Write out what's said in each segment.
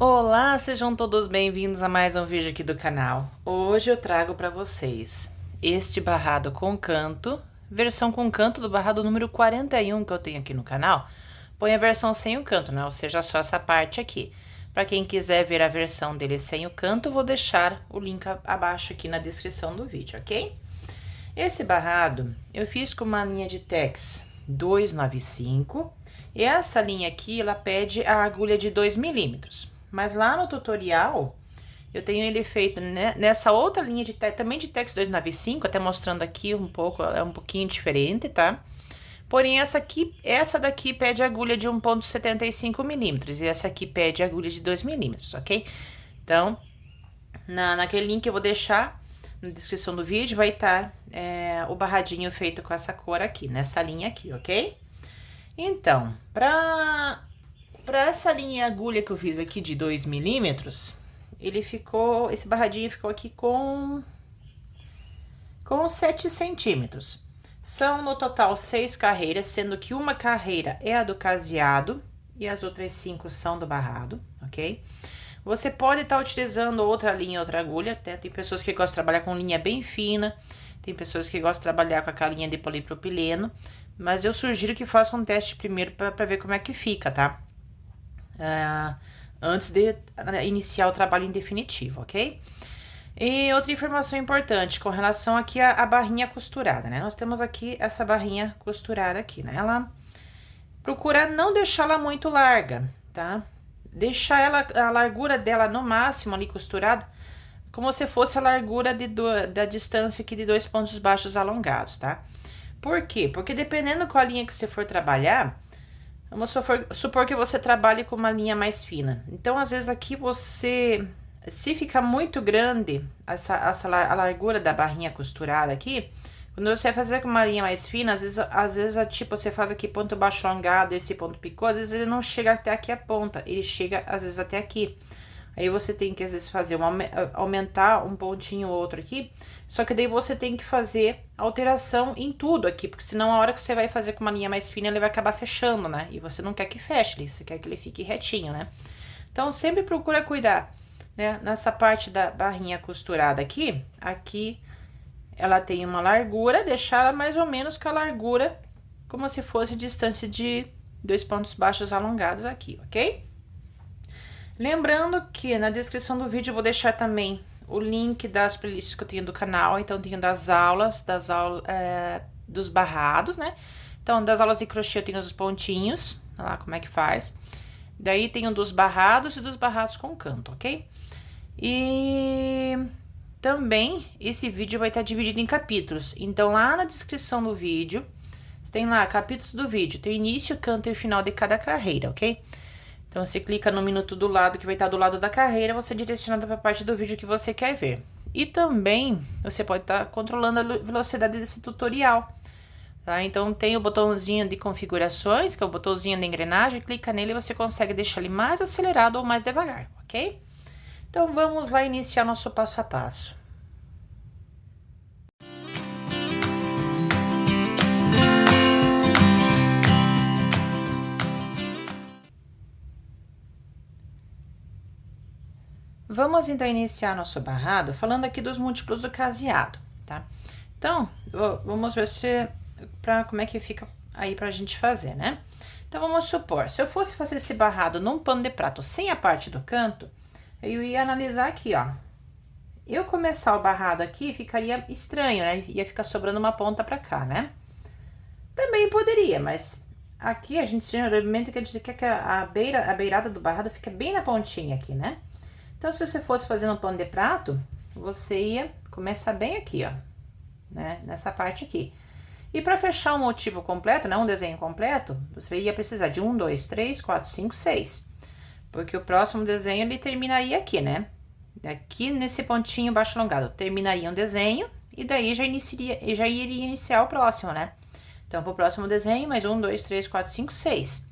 Olá, sejam todos bem-vindos a mais um vídeo aqui do canal. Hoje eu trago para vocês este barrado com canto, versão com canto do barrado número 41 que eu tenho aqui no canal. Põe a versão sem o canto, né? Ou seja, só essa parte aqui. Para quem quiser ver a versão dele sem o canto, vou deixar o link abaixo aqui na descrição do vídeo, ok? Esse barrado eu fiz com uma linha de Tex 295 e essa linha aqui ela pede a agulha de 2 milímetros. Mas lá no tutorial, eu tenho ele feito nessa outra linha de também de Tex 295, até mostrando aqui um pouco, é um pouquinho diferente, tá? Porém, essa daqui pede agulha de 1,75 milímetros e essa aqui pede agulha de 2 milímetros, ok? Então, naquele link que eu vou deixar na descrição do vídeo, vai estar o barradinho feito com essa cor aqui, nessa linha aqui, ok? Então, para essa linha agulha que eu fiz aqui de 2 milímetros, esse barradinho ficou aqui com 7 centímetros. São no total 6 carreiras, sendo que uma carreira é a do caseado e as outras 5 são do barrado, ok? Você pode estar utilizando outra linha, outra agulha, até tem pessoas que gostam de trabalhar com linha bem fina, tem pessoas que gostam de trabalhar com aquela linha de polipropileno, mas eu sugiro que faça um teste primeiro para ver como é que fica, tá? Antes de iniciar o trabalho em definitivo, ok? E outra informação importante com relação aqui à barrinha costurada, né? Nós temos aqui essa barrinha costurada aqui, né? Ela procura não deixá-la muito larga, tá? Deixar a largura dela no máximo ali costurada, como se fosse a largura da distância aqui de 2 pontos baixos alongados, tá? Por quê? Porque dependendo qual linha que você for trabalhar, vamos supor que você trabalhe com uma linha mais fina. Então, às vezes aqui se fica muito grande a largura da barrinha costurada aqui, quando você vai fazer com uma linha mais fina, às vezes tipo, você faz aqui ponto baixo alongado, esse ponto picô, às vezes ele não chega até aqui a ponta, ele chega às vezes até aqui. Aí você tem que às vezes aumentar um pontinho ou outro aqui, só que daí você tem que fazer alteração em tudo aqui, porque senão a hora que você vai fazer com uma linha mais fina, ele vai acabar fechando, né? E você não quer que feche, você quer que ele fique retinho, né? Então, sempre procura cuidar, né? Nessa parte da barrinha costurada aqui ela tem uma largura, deixar ela mais ou menos com a largura, como se fosse distância de 2 pontos baixos alongados aqui, ok? Lembrando que na descrição do vídeo eu vou deixar também o link das playlists que eu tenho do canal, então tenho das aulas, dos barrados, né? Então, das aulas de crochê eu tenho os pontinhos, olha lá como é que faz. Daí tenho dos barrados e dos barrados com canto, ok? E também esse vídeo vai estar dividido em capítulos. Então, lá na descrição do vídeo, tem lá capítulos do vídeo, tem início, canto e final de cada carreira, ok? Então, você clica no minuto do lado, que vai estar do lado da carreira, você é direcionado para a parte do vídeo que você quer ver. E também, você pode estar controlando a velocidade desse tutorial, tá? Então, tem o botãozinho de configurações, que é o botãozinho da engrenagem, clica nele e você consegue deixar ele mais acelerado ou mais devagar, ok? Então, vamos lá iniciar nosso passo a passo. Vamos então iniciar nosso barrado falando aqui dos múltiplos do caseado, tá? Então, vamos ver como é que fica aí pra gente fazer, né? Então, vamos supor, se eu fosse fazer esse barrado num pano de prato sem a parte do canto, eu ia analisar aqui, ó. Eu começar o barrado aqui ficaria estranho, né? Ia ficar sobrando uma ponta pra cá, né? Também poderia, mas aqui a gente geralmente quer dizer que a beirada do barrado fica bem na pontinha aqui, né? Então, se você fosse fazer um pano de prato, você ia começar bem aqui, ó, né? Nessa parte aqui. E para fechar um motivo completo, né? Um desenho completo, você ia precisar de 1, 2, 3, 4, 5, 6. Porque o próximo desenho, ele terminaria aqui, né? Aqui nesse pontinho baixo alongado, terminaria um desenho e daí já iria iniciar o próximo, né? Então, pro próximo desenho, mais 1, 2, 3, 4, 5, 6.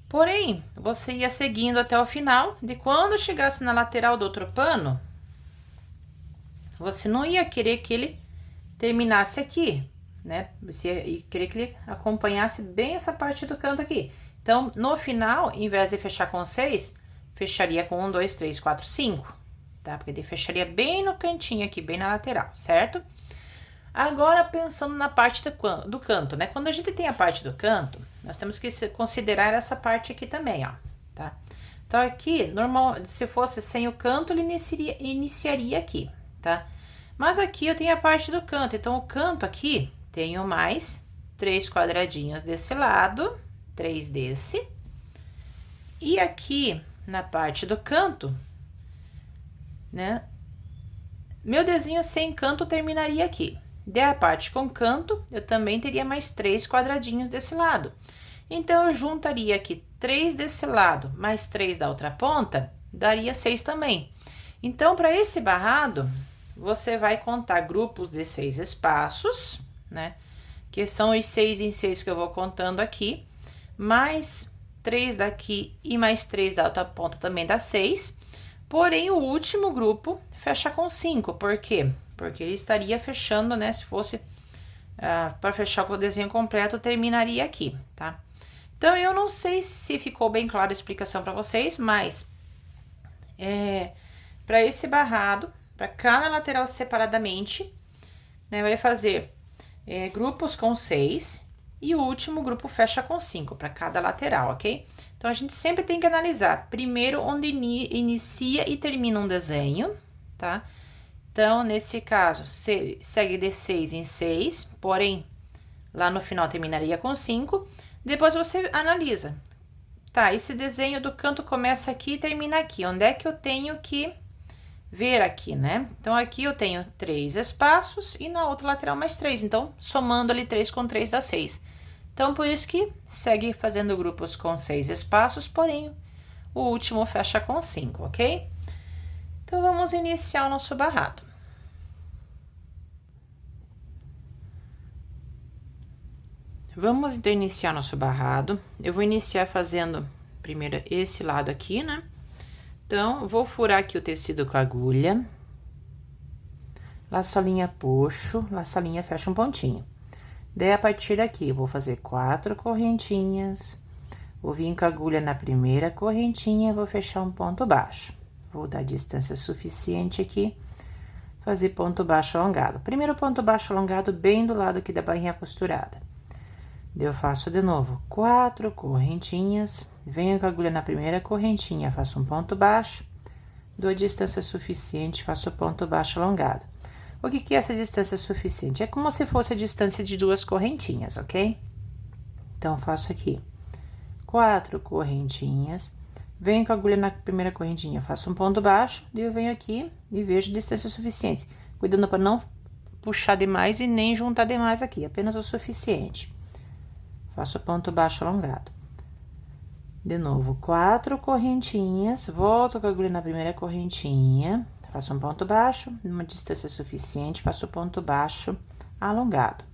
Porém, você ia seguindo até o final, de quando chegasse na lateral do outro pano, você não ia querer que ele terminasse aqui, né? Você ia querer que ele acompanhasse bem essa parte do canto aqui. Então, no final, em vez de fechar com 6, fecharia com 1, 2, 3, 4, 5, tá? Porque ele fecharia bem no cantinho aqui, bem na lateral, certo? Agora, pensando na parte do canto, né? Quando a gente tem a parte do canto, nós temos que considerar essa parte aqui também, ó, tá? Então, aqui, normal, se fosse sem o canto, ele iniciaria aqui, tá? Mas aqui eu tenho a parte do canto, então o canto aqui, tenho mais 3 quadradinhos desse lado, 3 desse. E aqui, na parte do canto, né? Meu desenho sem canto terminaria aqui. A parte com canto, eu também teria mais 3 quadradinhos desse lado. Então, eu juntaria aqui 3 desse lado, mais 3 da outra ponta, daria 6 também. Então, para esse barrado, você vai contar grupos de 6 espaços, né? Que são os 6 em 6 que eu vou contando aqui, mais 3 daqui e mais 3 da outra ponta também dá 6. Porém, o último grupo fecha com 5. Por quê? Porque ele estaria fechando, né? Se fosse para fechar com o desenho completo, terminaria aqui, tá? Então, eu não sei se ficou bem clara a explicação para vocês, mas para esse barrado, para cada lateral separadamente, né? Vai fazer grupos com 6 e o último grupo fecha com 5 para cada lateral, ok? Então, a gente sempre tem que analisar primeiro onde inicia e termina um desenho, tá? Então, nesse caso, segue de 6 em 6, porém, lá no final terminaria com 5. Depois você analisa. Tá, esse desenho do canto começa aqui e termina aqui. Onde é que eu tenho que ver aqui, né? Então, aqui eu tenho 3 espaços e na outra lateral mais 3. Então, somando ali 3 com 3 dá 6. Então, por isso que segue fazendo grupos com 6 espaços, porém, o último fecha com 5, ok? Então, vamos iniciar o nosso barrado. Vamos então iniciar nosso barrado. Eu vou iniciar fazendo primeiro esse lado aqui, né? Então, vou furar aqui o tecido com a agulha. Laço a linha, puxo, laço a linha, fecha um pontinho. Daí, a partir daqui, eu vou fazer 4 correntinhas. Vou vir com a agulha na primeira correntinha, vou fechar um ponto baixo. Vou dar distância suficiente aqui, fazer ponto baixo alongado. Primeiro ponto baixo alongado bem do lado aqui da barrinha costurada. Daí, eu faço de novo 4 correntinhas, venho com a agulha na primeira correntinha, faço um ponto baixo, dou distância suficiente, faço ponto baixo alongado. O que é essa distância suficiente? É como se fosse a distância de 2 correntinhas, ok? Então, faço aqui 4 correntinhas, venho com a agulha na primeira correntinha, faço um ponto baixo, daí eu venho aqui e vejo distância suficiente, cuidando para não puxar demais e nem juntar demais aqui, apenas o suficiente. Faço ponto baixo alongado. De novo, 4 correntinhas, volto com a agulha na primeira correntinha, faço um ponto baixo, numa distância suficiente, faço ponto baixo alongado.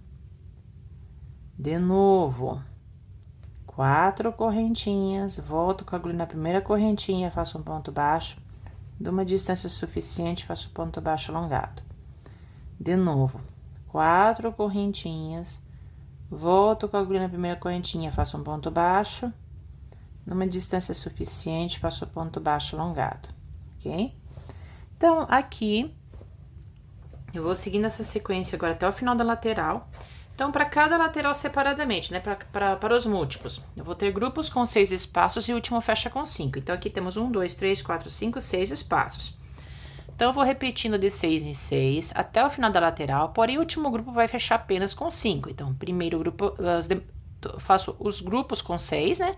De novo, 4 correntinhas, volto com a agulha na primeira correntinha, faço um ponto baixo, de uma distância suficiente, faço ponto baixo alongado. De novo, 4 correntinhas, volto com a agulha na primeira correntinha, faço um ponto baixo, numa distância suficiente, faço ponto baixo alongado, ok? Então, aqui, eu vou seguindo essa sequência agora até o final da lateral. Então, para cada lateral separadamente, né, para os múltiplos, eu vou ter grupos com 6 espaços e o último fecha com 5. Então, aqui temos 1, 2, 3, 4, 5, 6 espaços. Então, eu vou repetindo de 6 em 6 até o final da lateral, porém, o último grupo vai fechar apenas com 5. Então, primeiro grupo, faço os grupos com 6, né?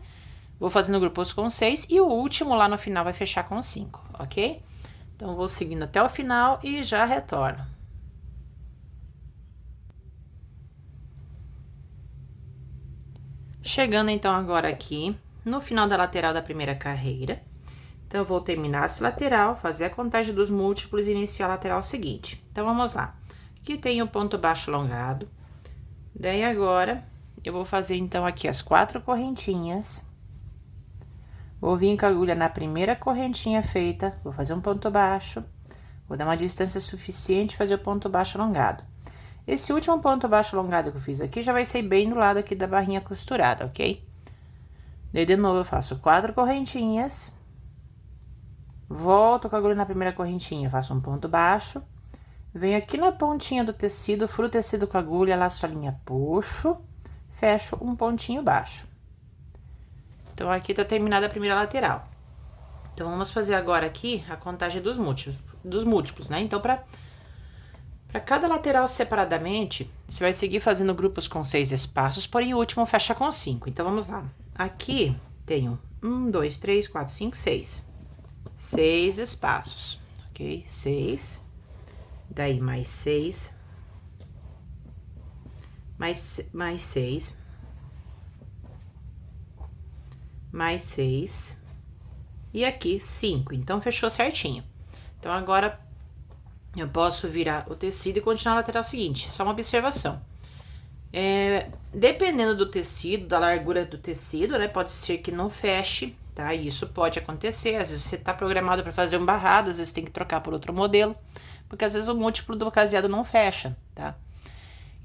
Vou fazendo grupos com 6 e o último lá no final vai fechar com 5, ok? Então, vou seguindo até o final e já retorno. Chegando, então, agora aqui no final da lateral da primeira carreira. Então, eu vou terminar essa lateral, fazer a contagem dos múltiplos e iniciar a lateral seguinte. Então, vamos lá. Aqui tem o ponto baixo alongado. Daí, agora, eu vou fazer, então, aqui as 4 correntinhas. Vou vir com a agulha na primeira correntinha feita, vou fazer um ponto baixo, vou dar uma distância suficiente, fazer o ponto baixo alongado. Esse último ponto baixo alongado que eu fiz aqui, já vai ser bem do lado aqui da barrinha costurada, ok? Daí, de novo, eu faço 4 correntinhas, volto com a agulha na primeira correntinha, faço um ponto baixo, venho aqui na pontinha do tecido, furo o tecido com a agulha, laço a linha, puxo, fecho um pontinho baixo. Então, aqui tá terminada a primeira lateral. Então, vamos fazer agora aqui a contagem dos múltiplos, né? Então, pra cada lateral separadamente, você vai seguir fazendo grupos com 6 espaços, porém o último fecha com 5. Então, vamos lá. Aqui, tenho 1, 2, 3, 4, 5, 6. 6 espaços, ok? 6. Daí, mais 6. Mais 6. Mais 6. E aqui, 5. Então, fechou certinho. Então, agora, eu posso virar o tecido e continuar a lateral seguinte. Só uma observação. Dependendo do tecido, da largura do tecido, né? Pode ser que não feche, tá? Isso pode acontecer. Às vezes você tá programado para fazer um barrado, às vezes tem que trocar por outro modelo, porque às vezes o múltiplo do caseado não fecha, tá?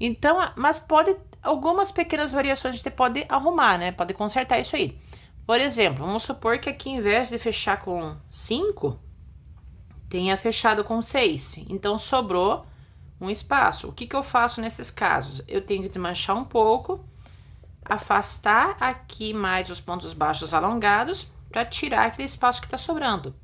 Então, mas pode, algumas pequenas variações a gente pode arrumar, né? Pode consertar isso aí. Por exemplo, vamos supor que aqui, em vez de fechar com 5, tenha fechado com 6. Então, sobrou um espaço. O que eu faço nesses casos? Eu tenho que desmanchar um pouco, afastar aqui mais os pontos baixos alongados, para tirar aquele espaço que tá sobrando.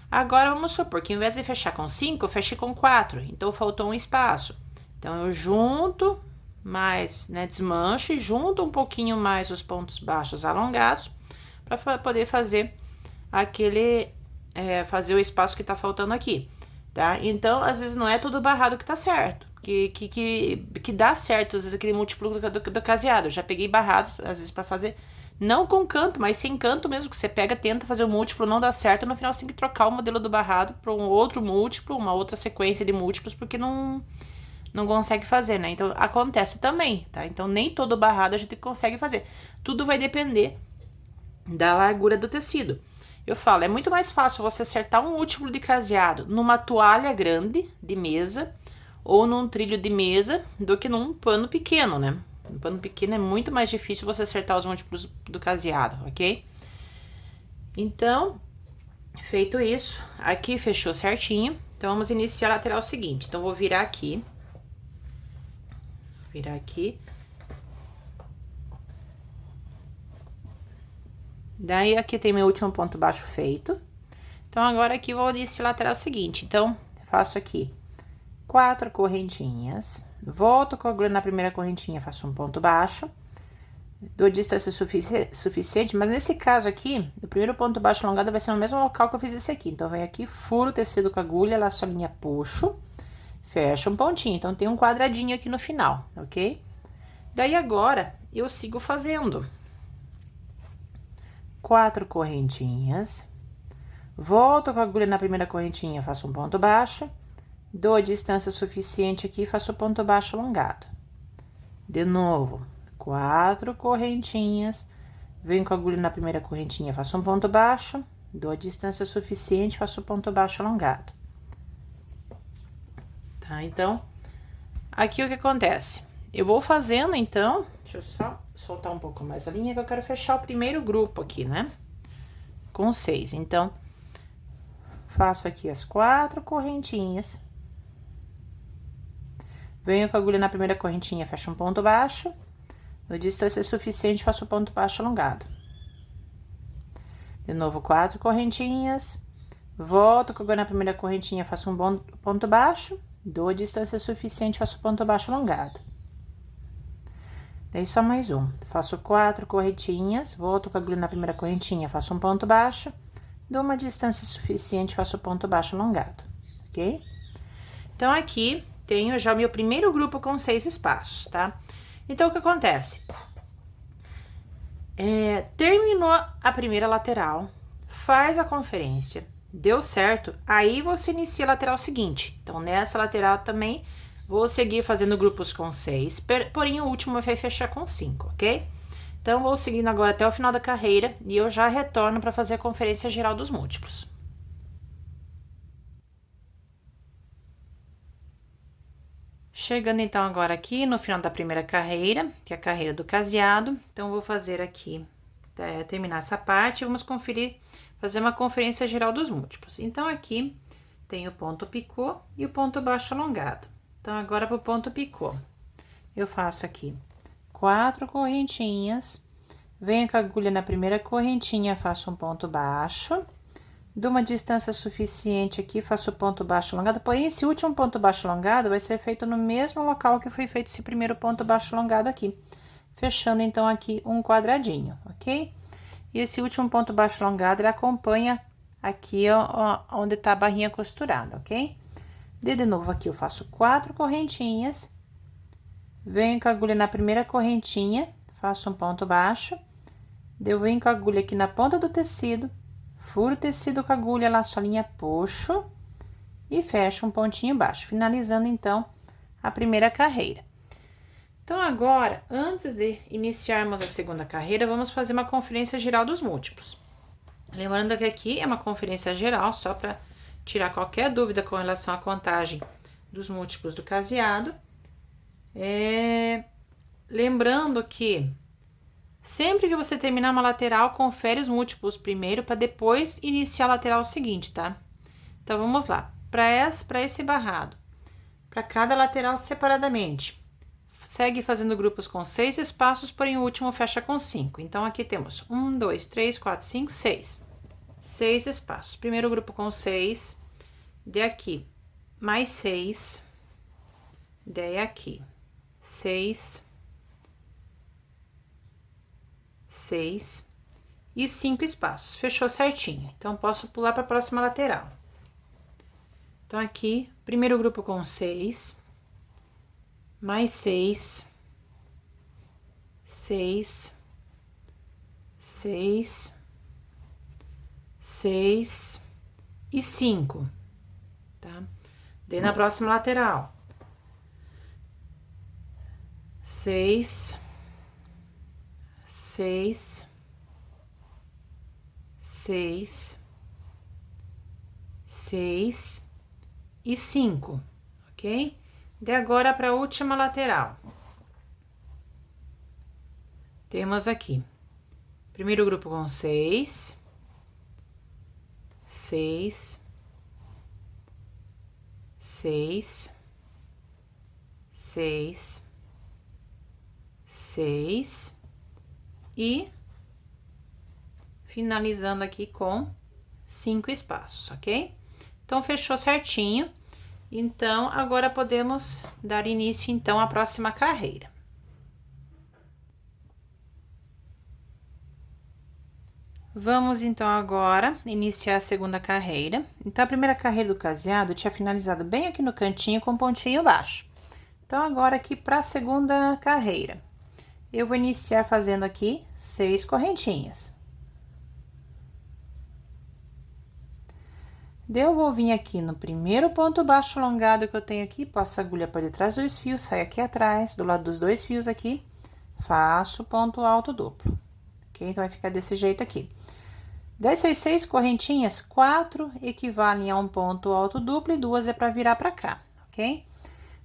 Agora, vamos supor que, em vez de fechar com 5, eu feche com 4. Então, faltou um espaço. Então, eu junto mais, né? Desmancho e junto um pouquinho mais os pontos baixos alongados, para poder fazer aquele, fazer o espaço que tá faltando aqui, tá? Então, às vezes não é tudo barrado que tá certo, que dá certo, às vezes aquele múltiplo do caseado. Eu já peguei barrados, às vezes pra fazer, não com canto, mas sem canto mesmo, que você pega, tenta fazer o múltiplo, não dá certo, no final você tem que trocar o modelo do barrado pra um outro múltiplo, uma outra sequência de múltiplos, porque não consegue fazer, né? Então, acontece também, tá? Então, nem todo barrado a gente consegue fazer. Tudo vai depender da largura do tecido. Eu falo, é muito mais fácil você acertar um múltiplo de caseado numa toalha grande de mesa ou num trilho de mesa do que num pano pequeno, né? Um pano pequeno é muito mais difícil você acertar os múltiplos do caseado, ok? Então, feito isso, aqui fechou certinho. Então, vamos iniciar a lateral seguinte. Então, vou virar aqui. Virar aqui. Daí, aqui tem meu último ponto baixo feito. Então, agora aqui vou iniciar a lateral seguinte. Então, faço aqui 4 correntinhas, volto com a agulha na primeira correntinha, faço um ponto baixo, dou distância suficiente, mas nesse caso aqui, o primeiro ponto baixo alongado vai ser no mesmo local que eu fiz esse aqui. Então, venho aqui, furo o tecido com a agulha, laço a linha, puxo, fecho um pontinho. Então, tem um quadradinho aqui no final, ok? Daí, agora, eu sigo fazendo 4 correntinhas, volto com a agulha na primeira correntinha, faço um ponto baixo, dou a distância suficiente aqui, faço ponto baixo alongado. De novo, 4 correntinhas, venho com a agulha na primeira correntinha, faço um ponto baixo, dou a distância suficiente, faço ponto baixo alongado. Tá? Então, aqui o que acontece? Eu vou fazendo, então, deixa eu só soltar um pouco mais a linha, que eu quero fechar o primeiro grupo aqui, né? Com 6. Então, faço aqui as 4 correntinhas. Venho com a agulha na primeira correntinha, fecho um ponto baixo. No distância suficiente, faço ponto baixo alongado. De novo, 4 correntinhas. Volto com a agulha na primeira correntinha, faço um ponto baixo. Dou a distância suficiente, faço ponto baixo alongado. Daí, só mais um. Faço 4 correntinhas, volto com a agulha na primeira correntinha, faço um ponto baixo. Dou uma distância suficiente, faço ponto baixo alongado, ok? Então, aqui tenho já o meu primeiro grupo com 6 espaços, tá? Então, o que acontece? Terminou a primeira lateral, faz a conferência, deu certo, aí você inicia a lateral seguinte. Então, nessa lateral também, vou seguir fazendo grupos com 6, porém o último vai fechar com 5, ok? Então, vou seguindo agora até o final da carreira e eu já retorno para fazer a conferência geral dos múltiplos. Chegando, então, agora aqui no final da primeira carreira, que é a carreira do caseado. Então, vou fazer aqui, terminar essa parte, vamos conferir, fazer uma conferência geral dos múltiplos. Então, aqui tem o ponto picô e o ponto baixo alongado. Então, agora pro ponto picô, eu faço aqui 4 correntinhas, venho com a agulha na primeira correntinha, faço um ponto baixo, dou uma distância suficiente aqui, faço ponto baixo alongado, porém esse último ponto baixo alongado vai ser feito no mesmo local que foi feito esse primeiro ponto baixo alongado aqui, fechando então aqui um quadradinho, ok? E esse último ponto baixo alongado, ele acompanha aqui, ó, onde tá a barrinha costurada, ok? De novo aqui eu faço 4 correntinhas, venho com a agulha na primeira correntinha, faço um ponto baixo, eu venho com a agulha aqui na ponta do tecido, furo o tecido com a agulha, laço a linha, puxo e fecho um pontinho baixo, finalizando então a primeira carreira. Então, agora, antes de iniciarmos a segunda carreira, vamos fazer uma conferência geral dos múltiplos. Lembrando que aqui é uma conferência geral, só para tirar qualquer dúvida com relação à contagem dos múltiplos do caseado. Lembrando que sempre que você terminar uma lateral, confere os múltiplos primeiro, para depois iniciar a lateral seguinte, tá? Então, vamos lá. Para esse barrado, para cada lateral separadamente, segue fazendo grupos com 6 espaços, porém o último fecha com 5. Então, aqui temos 1, 2, 3, 4, 5, 6. 6 espaços. Primeiro grupo com 6, de aqui mais 6, daí aqui 6, 6 e 5 espaços. Fechou certinho. Então, posso pular para a próxima lateral. Então, aqui, primeiro grupo com 6, mais 6, 6, 6, 6 e 5, tá? Daí, na próxima lateral, 6, 6, 6, 6 e 5, ok? De agora para a última lateral. Temos aqui, primeiro grupo com 6, 6, 6, 6, 6 e finalizando aqui com 5 espaços, ok? Então, fechou certinho. Então, agora podemos dar início, então, à próxima carreira. Vamos, então, agora iniciar a segunda carreira. Então, a primeira carreira do caseado eu tinha finalizado bem aqui no cantinho com pontinho baixo. Então, agora aqui para a segunda carreira, eu vou iniciar fazendo aqui 6 correntinhas. Eu vou vir aqui no primeiro ponto baixo alongado que eu tenho aqui, passo a agulha por detrás dos fios, saio aqui atrás, do lado dos 2 fios aqui, faço ponto alto duplo, ok? Então, vai ficar desse jeito aqui. Dessas 6 correntinhas, 4 equivalem a um ponto alto duplo e 2 é para virar para cá, ok?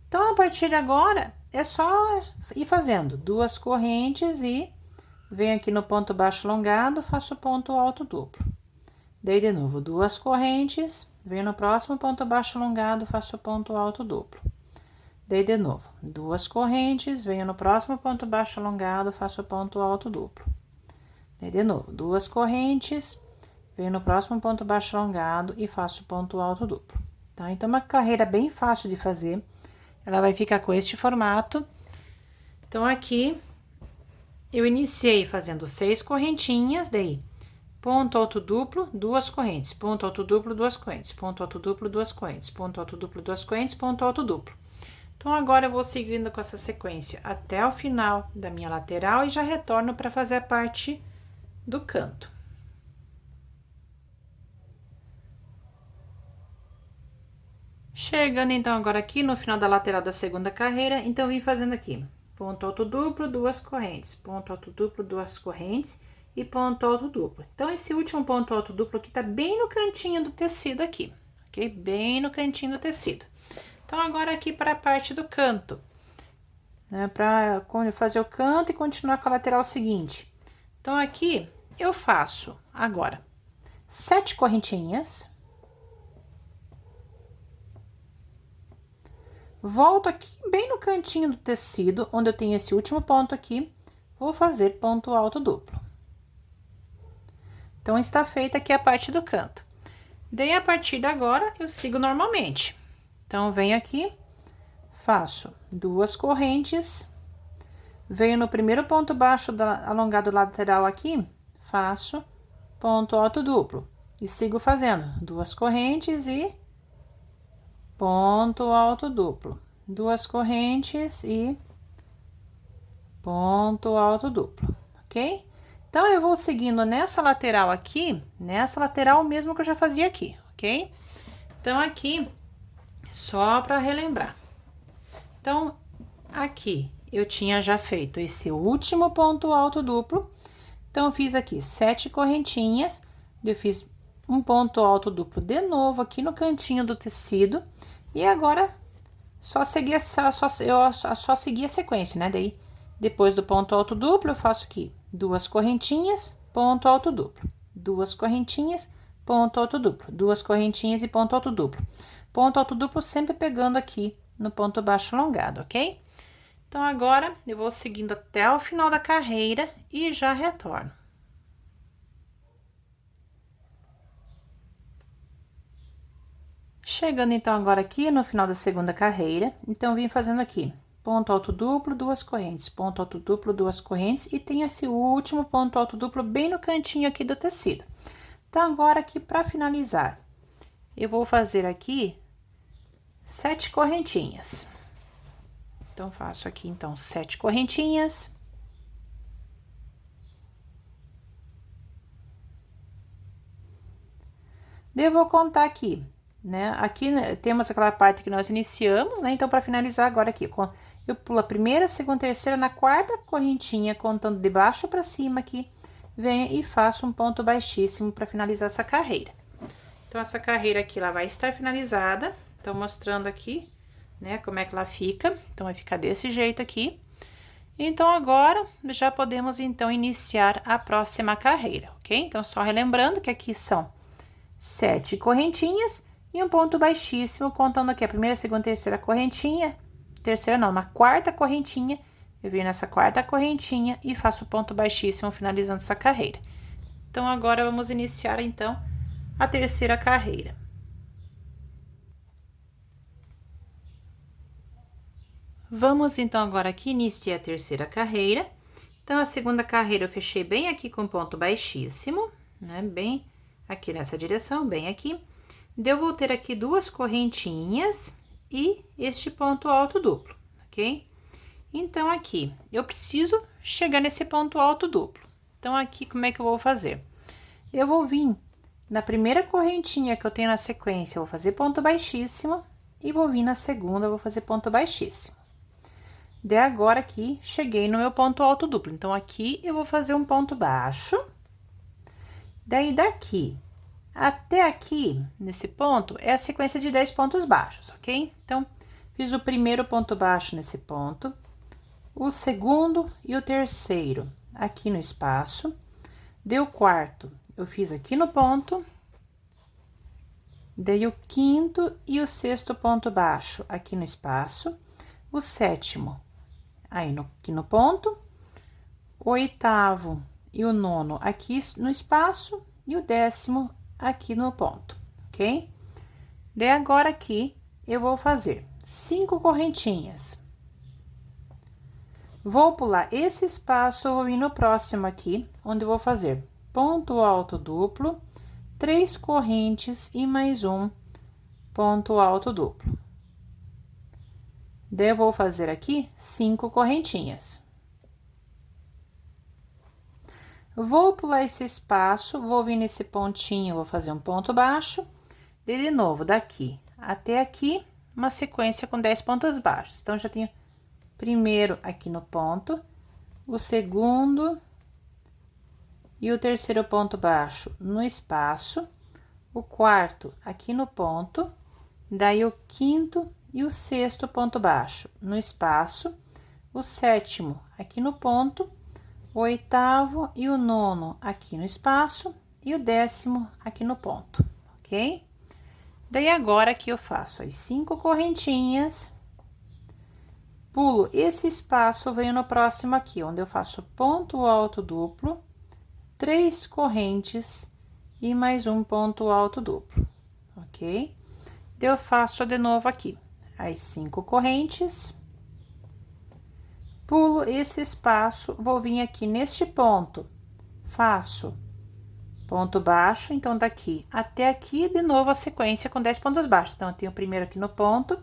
Então, a partir de agora, é só ir fazendo 2 correntes e venho aqui no ponto baixo alongado, faço ponto alto duplo. Daí, de novo, 2 correntes, venho no próximo ponto baixo alongado, faço ponto alto duplo. Daí, de novo, 2 correntes, venho no próximo ponto baixo alongado, faço ponto alto duplo. Daí, de novo, 2 correntes, venho no próximo ponto baixo alongado e faço ponto alto duplo, tá? Então, uma carreira bem fácil de fazer, ela vai ficar com este formato. Então, aqui, eu iniciei fazendo 6 correntinhas, daí ponto alto duplo, 2 correntes, ponto alto duplo, 2 correntes, ponto alto duplo, 2 correntes, ponto alto duplo, 2 correntes, ponto alto duplo. Então, agora eu vou seguindo com essa sequência até o final da minha lateral e já retorno para fazer a parte do canto. Chegando, então, agora aqui no final da lateral da segunda carreira, então, vim fazendo aqui ponto alto duplo, 2 correntes, ponto alto duplo, 2 correntes e ponto alto duplo. Então, esse último ponto alto duplo aqui tá bem no cantinho do tecido aqui, ok? Bem no cantinho do tecido. Então, agora aqui para a parte do canto, né? Para fazer o canto e continuar com a lateral seguinte. Então, aqui eu faço agora 7 correntinhas. Volto aqui bem no cantinho do tecido, onde eu tenho esse último ponto aqui, vou fazer ponto alto duplo. Então, está feita aqui a parte do canto. Daí, a partir de agora, eu sigo normalmente. Então, venho aqui, faço 2 correntes, venho no primeiro ponto baixo alongado lateral aqui, faço ponto alto duplo. E sigo fazendo 2 correntes e ponto alto duplo. 2 correntes e ponto alto duplo, ok? Então, eu vou seguindo nessa lateral aqui, nessa lateral mesmo que eu já fazia aqui, ok? Então, aqui, só para relembrar. Então, aqui, eu tinha já feito esse último ponto alto duplo. Então, eu fiz aqui 7 correntinhas, eu fiz um ponto alto duplo de novo aqui no cantinho do tecido. E agora, só seguir a sequência, né? Daí, depois do ponto alto duplo, eu faço aqui 2 correntinhas, ponto alto duplo. 2 correntinhas, ponto alto duplo. 2 correntinhas e ponto alto duplo. Ponto alto duplo sempre pegando aqui no ponto baixo alongado, ok? Então, agora, eu vou seguindo até o final da carreira e já retorno. Chegando, então, agora aqui no final da segunda carreira, então, vim fazendo aqui ponto alto duplo, 2 correntes, ponto alto duplo, 2 correntes, e tenho esse último ponto alto duplo bem no cantinho aqui do tecido. Então, agora aqui, para finalizar, eu vou fazer aqui 7 correntinhas. Então, faço aqui, então, 7 correntinhas. Eu vou contar aqui, né? Aqui, né, temos aquela parte que nós iniciamos, né? Então, para finalizar agora aqui, eu pulo a primeira, segunda, terceira, na quarta correntinha, contando de baixo para cima aqui, venho e faço um ponto baixíssimo para finalizar essa carreira. Então, essa carreira aqui, ela vai estar finalizada. Então, mostrando aqui, né, como é que ela fica. Então, vai ficar desse jeito aqui. Então, agora, já podemos, então, iniciar a próxima carreira, ok? Então, só relembrando que aqui são 7 correntinhas e um ponto baixíssimo, contando aqui a primeira, segunda, terceira correntinha. Terceira não, na quarta correntinha, eu venho nessa quarta correntinha e faço ponto baixíssimo, finalizando essa carreira. Então, agora, vamos iniciar, então, a terceira carreira. Vamos, então, agora aqui, iniciar a terceira carreira. Então, a segunda carreira eu fechei bem aqui com ponto baixíssimo, né? Bem aqui nessa direção, bem aqui. Eu vou ter aqui 2 correntinhas e este ponto alto duplo, ok? Então, aqui, eu preciso chegar nesse ponto alto duplo. Então, aqui, como é que eu vou fazer? Eu vou vir na primeira correntinha que eu tenho na sequência, eu vou fazer ponto baixíssimo, e vou vir na segunda, eu vou fazer ponto baixíssimo. Daí, agora aqui, cheguei no meu ponto alto duplo. Então, aqui, eu vou fazer um ponto baixo. Daí, daqui até aqui, nesse ponto, é a sequência de 10 pontos baixos, ok? Então, fiz o primeiro ponto baixo nesse ponto, o segundo e o terceiro aqui no espaço. Dei o quarto, eu fiz aqui no ponto. Dei o quinto e o sexto ponto baixo aqui no espaço. O sétimo, aí aqui no ponto. O oitavo e o nono aqui no espaço. E o 10º aqui no ponto, ok? Daí, agora aqui, eu vou fazer 5 correntinhas. Vou pular esse espaço, vou ir no próximo aqui, onde eu vou fazer ponto alto duplo, 3 correntes e mais um ponto alto duplo. Daí, eu vou fazer aqui 5 correntinhas. Vou pular esse espaço, vou vir nesse pontinho, vou fazer um ponto baixo. De novo, daqui até aqui, uma sequência com 10 pontos baixos. Então, já tenho primeiro aqui no ponto, o segundo e o terceiro ponto baixo no espaço, o quarto aqui no ponto, daí o quinto e o sexto ponto baixo no espaço, o sétimo aqui no ponto, o oitavo e o nono aqui no espaço e o 10º aqui no ponto, ok? Daí, agora aqui eu faço as 5 correntinhas, pulo esse espaço, venho no próximo aqui, onde eu faço ponto alto duplo, 3 correntes e mais um ponto alto duplo, ok? Daí, eu faço de novo aqui, as 5 correntes, pulo esse espaço, vou vir aqui neste ponto, faço ponto baixo, então daqui até aqui, de novo a sequência com 10 pontos baixos. Então, eu tenho o primeiro aqui no ponto,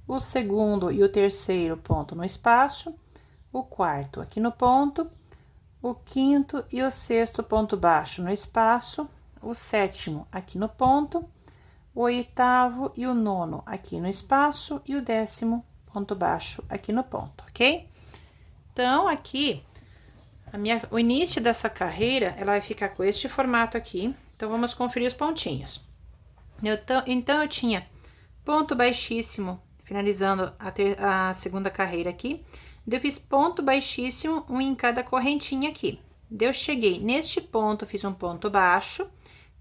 o segundo e o terceiro ponto no espaço, o quarto aqui no ponto, o quinto e o sexto ponto baixo no espaço, o sétimo aqui no ponto, o oitavo e o nono aqui no espaço e o 10º ponto baixo aqui no ponto, ok? Então, aqui, o início dessa carreira, ela vai ficar com este formato aqui. Então, vamos conferir os pontinhos. Então, eu tinha ponto baixíssimo, finalizando a segunda carreira aqui. Daí, eu fiz ponto baixíssimo, um em cada correntinha aqui. Daí, eu cheguei neste ponto, fiz um ponto baixo.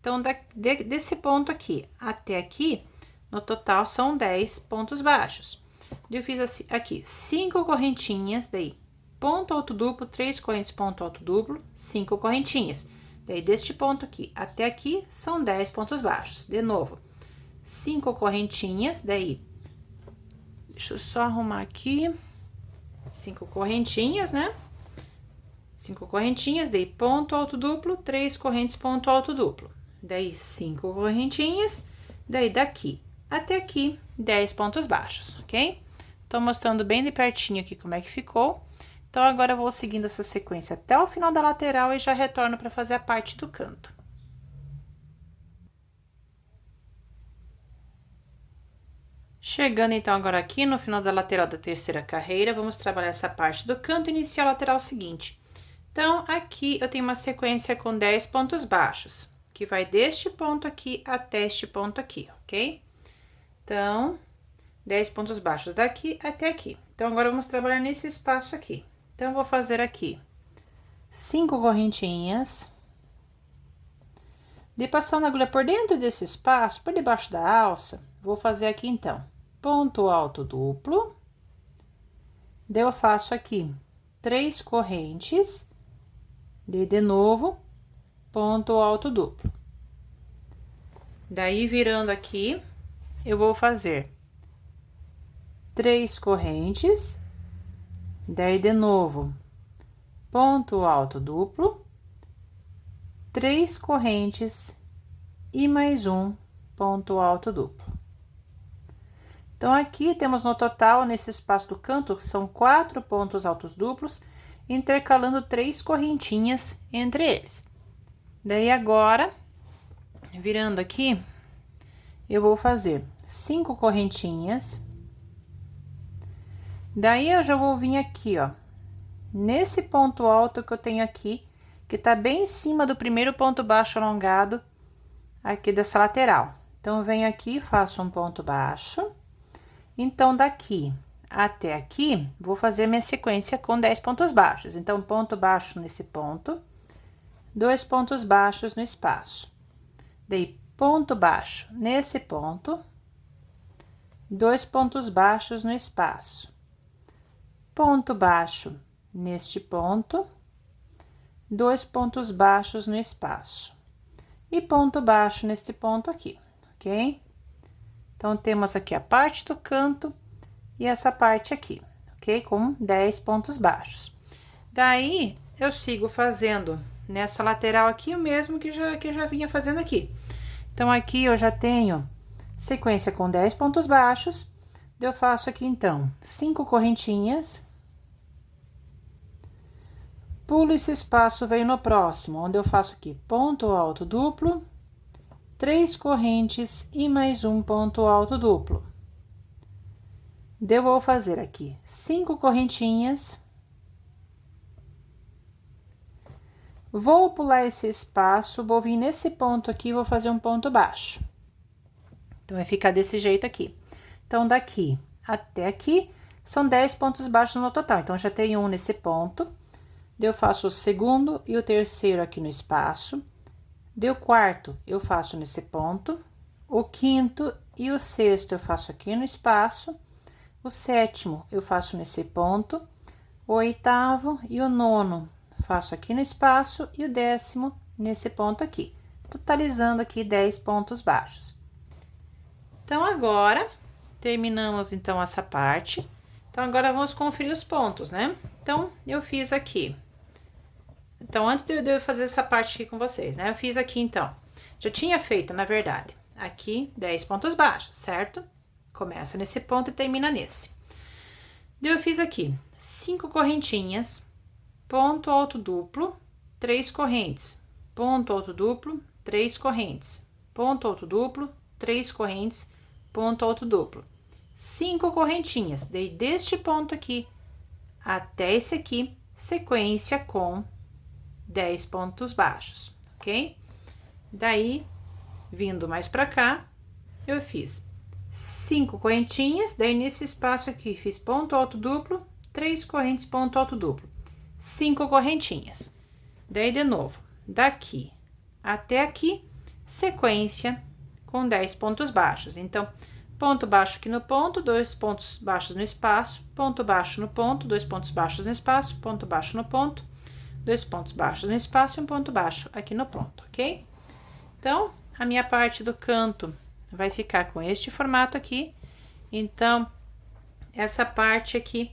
Então, desse ponto aqui até aqui, no total, são 10 pontos baixos. Daí, eu fiz assim, aqui 5 correntinhas, daí ponto alto duplo, 3 correntes, ponto alto duplo, 5 correntinhas. Daí, deste ponto aqui até aqui, são 10 pontos baixos. De novo, 5 correntinhas, daí, deixa eu só arrumar aqui, 5 correntinhas, né? 5 correntinhas, daí, ponto alto duplo, 3 correntes, ponto alto duplo. Daí, 5 correntinhas, daí, daqui até aqui, 10 pontos baixos, ok? Tô mostrando bem de pertinho aqui como é que ficou. Então, agora eu vou seguindo essa sequência até o final da lateral e já retorno para fazer a parte do canto. Chegando, então, agora aqui no final da lateral da terceira carreira, vamos trabalhar essa parte do canto inicial lateral seguinte. Então, aqui eu tenho uma sequência com 10 pontos baixos, que vai deste ponto aqui até este ponto aqui, ok? Então, 10 pontos baixos daqui até aqui. Então, agora vamos trabalhar nesse espaço aqui. Então, eu vou fazer aqui 5 correntinhas. De passando a agulha por dentro desse espaço, por debaixo da alça, vou fazer aqui, então, ponto alto duplo. Daí, eu faço aqui 3 correntes. De novo, ponto alto duplo. Daí, virando aqui, eu vou fazer 3 correntes. Daí, de novo, ponto alto duplo, 3 correntes e mais um ponto alto duplo. Então, aqui temos no total, nesse espaço do canto, são 4 pontos altos duplos, intercalando 3 correntinhas entre eles. Daí, agora, virando aqui, eu vou fazer 5 correntinhas. Daí, eu já vou vir aqui, ó, nesse ponto alto que eu tenho aqui, que tá bem em cima do primeiro ponto baixo alongado aqui dessa lateral. Então, eu venho aqui, faço um ponto baixo. Então, daqui até aqui, vou fazer minha sequência com 10 pontos baixos. Então, ponto baixo nesse ponto, 2 pontos baixos no espaço. Daí, ponto baixo nesse ponto, 2 pontos baixos no espaço. Ponto baixo neste ponto, 2 pontos baixos no espaço. E ponto baixo nesse ponto aqui, ok? Então, temos aqui a parte do canto e essa parte aqui, ok? Com 10 pontos baixos. Daí, eu sigo fazendo nessa lateral aqui o mesmo que eu já vinha fazendo aqui. Então, aqui eu já tenho sequência com 10 pontos baixos. Eu faço aqui, então, 5 correntinhas. Pulo esse espaço, venho no próximo, onde eu faço aqui ponto alto duplo, 3 correntes e mais um ponto alto duplo. Eu vou fazer aqui 5 correntinhas. Vou pular esse espaço, vou vir nesse ponto aqui, vou fazer um ponto baixo. Então, vai ficar desse jeito aqui. Então, daqui até aqui, são 10 pontos baixos no total. Então, já tenho um nesse ponto. Eu faço o segundo e o terceiro aqui no espaço. Deu quarto, eu faço nesse ponto. O quinto e o sexto eu faço aqui no espaço. O sétimo eu faço nesse ponto. O oitavo e o nono faço aqui no espaço. E o décimo nesse ponto aqui. Totalizando aqui 10 pontos baixos. Então, agora, terminamos, então, essa parte. Então, agora, vamos conferir os pontos, né? Então, eu fiz aqui. Então, antes de eu fazer essa parte aqui com vocês, né? Eu fiz aqui, então, já tinha feito, na verdade, aqui 10 pontos baixos, certo? Começa nesse ponto e termina nesse. Eu fiz aqui 5 correntinhas, ponto alto duplo, 3 correntes, ponto alto duplo, 3 correntes, ponto alto duplo, 3 correntes, ponto alto duplo. 5 correntinhas, dei deste ponto aqui até esse aqui, sequência com 10 pontos baixos, ok? Daí, vindo mais pra cá, eu fiz 5 correntinhas, daí nesse espaço aqui, fiz ponto alto duplo, 3 correntes, ponto alto duplo, 5 correntinhas. Daí, de novo, daqui até aqui, sequência com 10 pontos baixos. Então, ponto baixo aqui no ponto, 2 pontos baixos no espaço, ponto baixo no ponto, 2 pontos baixos no espaço, ponto baixo no ponto, 2 pontos baixos no espaço e um ponto baixo aqui no ponto, ok? Então, a minha parte do canto vai ficar com este formato aqui. Então, essa parte aqui,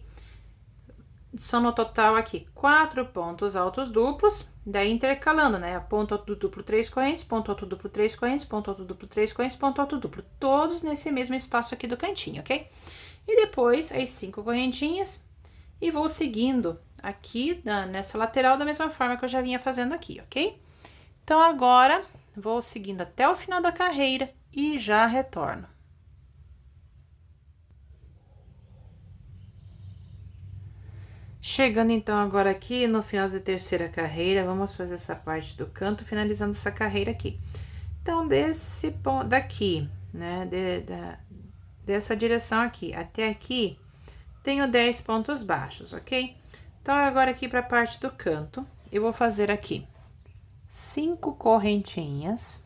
são no total aqui 4 pontos altos duplos, daí intercalando, né? Ponto alto duplo, 3 correntes, ponto alto duplo, 3 correntes, ponto alto duplo, 3 correntes, ponto alto duplo, todos nesse mesmo espaço aqui do cantinho, ok? E depois, as 5 correntinhas, e vou seguindo aqui nessa lateral da mesma forma que eu já vinha fazendo aqui, ok? Então, agora, vou seguindo até o final da carreira e já retorno. Chegando, então, agora aqui no final da terceira carreira, vamos fazer essa parte do canto, finalizando essa carreira aqui. Então, desse ponto, daqui, né, dessa direção aqui até aqui, tenho 10 pontos baixos, ok? Então, agora aqui para a parte do canto, eu vou fazer aqui 5 correntinhas.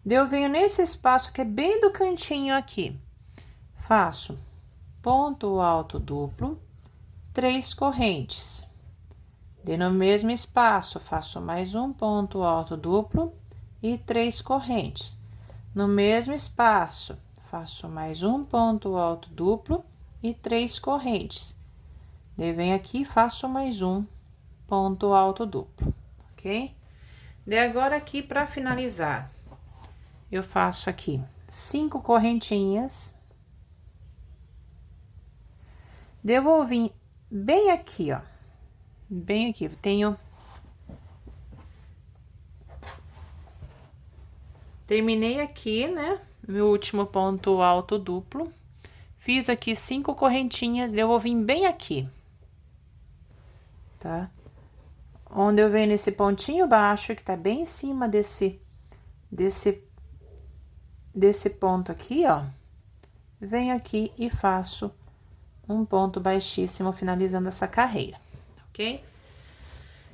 Daí, eu venho nesse espaço que é bem do cantinho aqui, faço ponto alto duplo, 3 correntes. Daí, no mesmo espaço, faço mais um ponto alto duplo e 3 correntes. No mesmo espaço, faço mais um ponto alto duplo e 3 correntes. Daí, venho aqui e faço mais um ponto alto duplo, ok? Daí, agora aqui, para finalizar, eu faço aqui 5 correntinhas. Daí, eu vou vir bem aqui, ó, bem aqui, terminei aqui, né, meu último ponto alto duplo, fiz aqui 5 correntinhas, daí eu vou vir bem aqui, tá? Onde eu venho nesse pontinho baixo, que tá bem em cima desse ponto aqui, ó, venho aqui e faço um ponto baixíssimo, finalizando essa carreira, ok?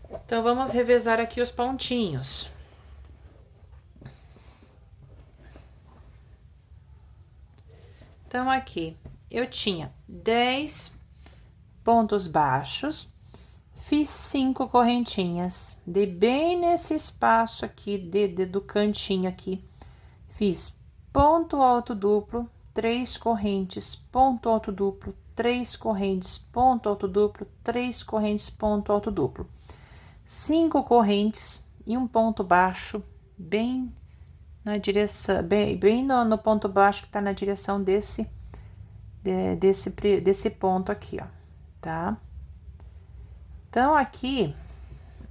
Então, vamos revezar aqui os pontinhos. Então, aqui, eu tinha 10 pontos baixos, fiz 5 correntinhas, dei bem nesse espaço aqui, do cantinho aqui, fiz ponto alto duplo, 3 correntes, ponto alto duplo, 3 correntes, ponto alto duplo, 3 correntes, ponto alto duplo, 5 correntes e um ponto baixo, bem na direção, bem no ponto baixo que tá na direção desse ponto aqui, ó, tá? Então, aqui,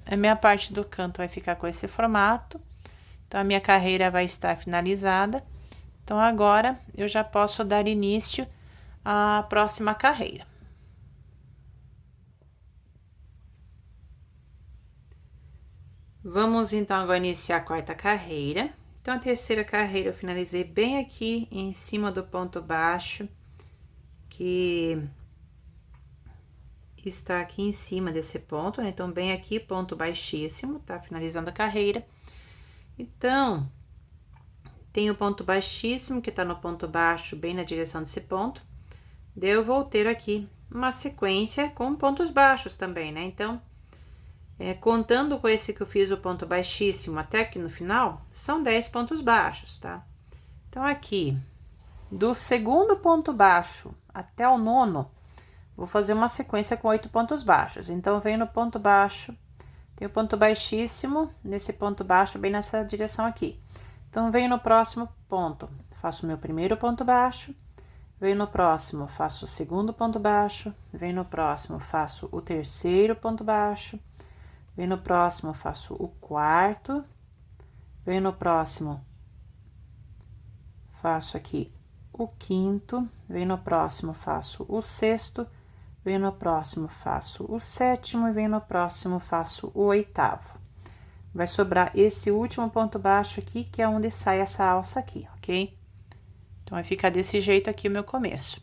a minha parte do canto vai ficar com esse formato. Então, a minha carreira vai estar finalizada. Então, agora, eu já posso dar início à próxima carreira. Vamos, então, agora iniciar a quarta carreira. Então, a terceira carreira eu finalizei bem aqui em cima do ponto baixo, que está aqui em cima desse ponto, né? Então, bem aqui, ponto baixíssimo, tá? Finalizando a carreira. Então, tem o ponto baixíssimo, que tá no ponto baixo, bem na direção desse ponto. Daí, eu vou ter aqui uma sequência com pontos baixos também, né? Então, contando com esse que eu fiz o ponto baixíssimo até aqui no final, são 10 pontos baixos, tá? Então, aqui, do segundo ponto baixo até o nono, vou fazer uma sequência com 8 pontos baixos. Então, venho no ponto baixo, tem o ponto baixíssimo, nesse ponto baixo, bem nessa direção aqui. Então, venho no próximo ponto, faço o meu primeiro ponto baixo, venho no próximo, faço o segundo ponto baixo, venho no próximo, faço o terceiro ponto baixo, venho no próximo, faço o quarto, venho no próximo, faço aqui o quinto, venho no próximo, faço o sexto, venho no próximo, faço o sétimo e venho no próximo, faço o oitavo. Vai sobrar esse último ponto baixo aqui, que é onde sai essa alça aqui, ok? Então, vai ficar desse jeito aqui o meu começo.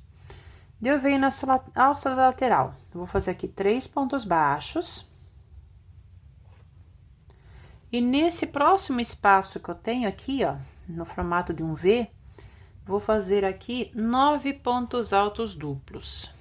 Daí, eu venho nessa alça lateral. Eu vou fazer aqui 3 pontos baixos. E nesse próximo espaço que eu tenho aqui, ó, no formato de um V, vou fazer aqui 9 pontos altos duplos.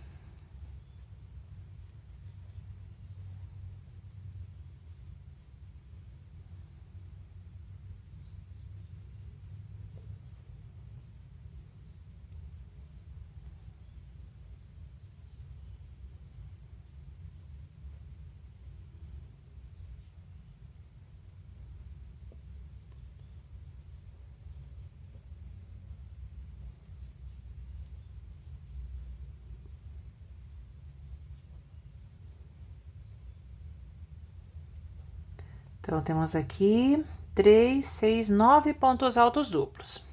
Então, temos aqui 3, 6, 9 pontos altos duplos.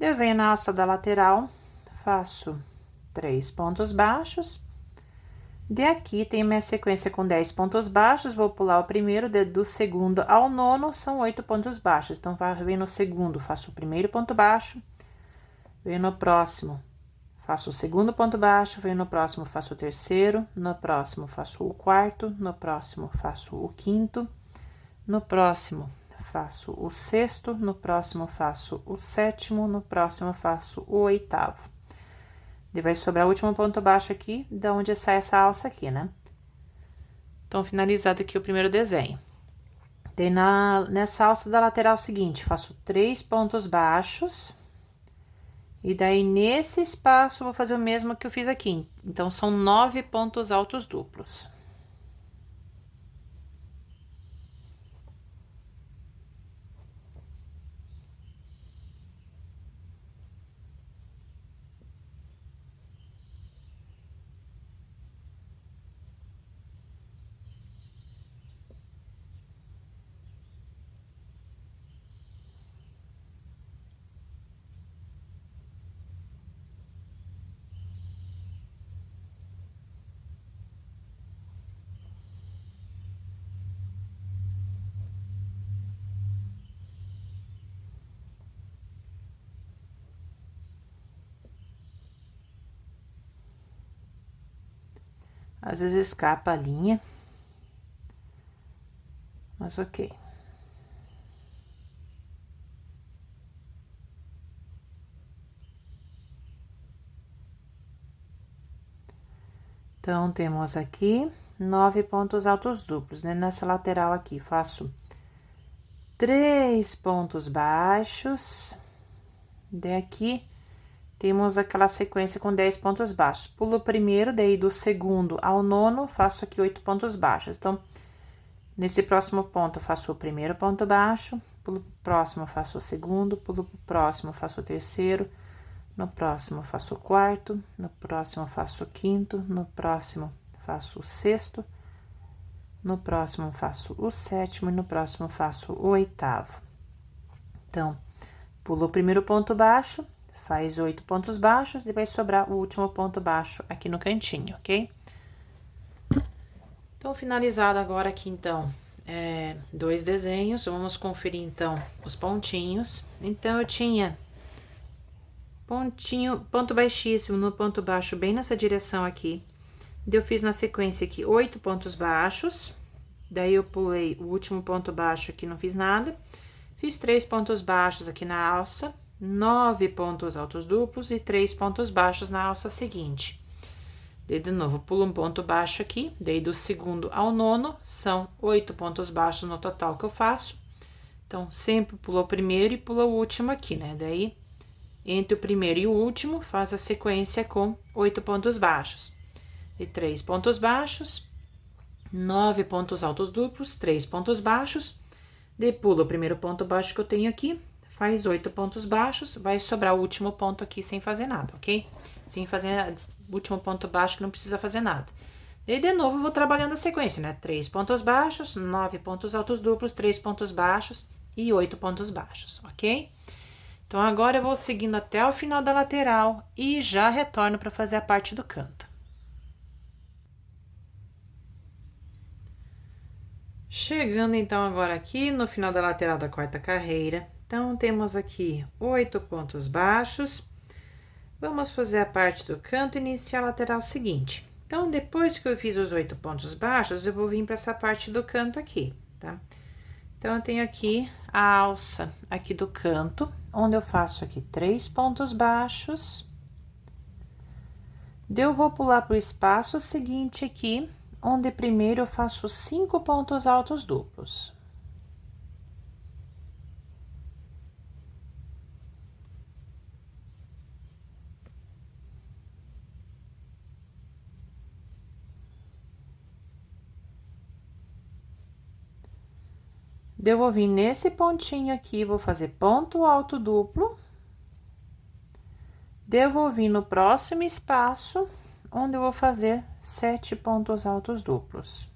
Eu venho na alça da lateral, faço 3 pontos baixos. De aqui, tem minha sequência com 10 pontos baixos, vou pular o primeiro, do segundo ao nono, são 8 pontos baixos. Então, venho no segundo, faço o primeiro ponto baixo, venho no próximo, faço o segundo ponto baixo, venho no próximo, faço o terceiro, no próximo, faço o quarto, no próximo, faço o quinto, no próximo, faço o sexto, no próximo, faço o sétimo, no próximo, faço o oitavo. E vai sobrar o último ponto baixo aqui, da onde sai essa alça aqui, né? Então, finalizado aqui o primeiro desenho. Daí, nessa alça da lateral seguinte, faço 3 pontos baixos. E daí, nesse espaço, vou fazer o mesmo que eu fiz aqui. Então, são 9 pontos altos duplos. Às vezes escapa a linha, mas ok. Então, temos aqui 9 pontos altos duplos, né? Nessa lateral aqui, faço 3 pontos baixos. Daqui, temos aquela sequência com 10 pontos baixos. Pulo o primeiro, daí do segundo ao nono, faço aqui 8 pontos baixos. Então, nesse próximo ponto, eu faço o primeiro ponto baixo, pulo pro próximo, faço o segundo, pulo pro próximo, faço o terceiro, no próximo, faço o quarto, no próximo, faço o quinto, no próximo, faço o sexto, no próximo, faço o sétimo e no próximo, faço o oitavo. Então, pulo o primeiro ponto baixo, faz 8 pontos baixos e vai sobrar o último ponto baixo aqui no cantinho, ok? Então, finalizado agora aqui, então, 2 desenhos, vamos conferir, então, os pontinhos. Então, eu tinha ponto baixíssimo no ponto baixo, bem nessa direção aqui. Eu fiz na sequência aqui 8 pontos baixos, daí eu pulei o último ponto baixo aqui, não fiz nada. Fiz 3 pontos baixos aqui na alça, 9 pontos altos duplos e 3 pontos baixos na alça seguinte. Daí, de novo, pulo um ponto baixo aqui, daí do segundo ao nono, são 8 pontos baixos no total que eu faço. Então, sempre pulou o primeiro e pulou o último aqui, né? Daí, entre o primeiro e o último, faz a sequência com 8 pontos baixos. E 3 pontos baixos, 9 pontos altos duplos, 3 pontos baixos. Daí, pula o primeiro ponto baixo que eu tenho aqui, faz 8 pontos baixos, vai sobrar o último ponto aqui sem fazer nada, ok? Sem fazer o último ponto baixo que não precisa fazer nada. Daí, de novo, eu vou trabalhando a sequência, né? 3 pontos baixos, 9 pontos altos duplos, 3 pontos baixos e 8 pontos baixos, ok? Então, agora eu vou seguindo até o final da lateral e já retorno para fazer a parte do canto. Chegando, então, agora aqui no final da lateral da quarta carreira. Então, temos aqui 8 pontos baixos. Vamos fazer a parte do canto e iniciar a lateral seguinte. Então, depois que eu fiz os 8 pontos baixos, eu vou vir para essa parte do canto aqui, tá? Então, eu tenho aqui a alça aqui do canto, onde eu faço aqui 3 pontos baixos. Daí, eu vou pular para o espaço seguinte aqui, onde primeiro eu faço 5 pontos altos duplos. Daí, eu vou vir nesse pontinho aqui, vou fazer ponto alto duplo. Daí, eu vou vir no próximo espaço, onde eu vou fazer 7 pontos altos duplos.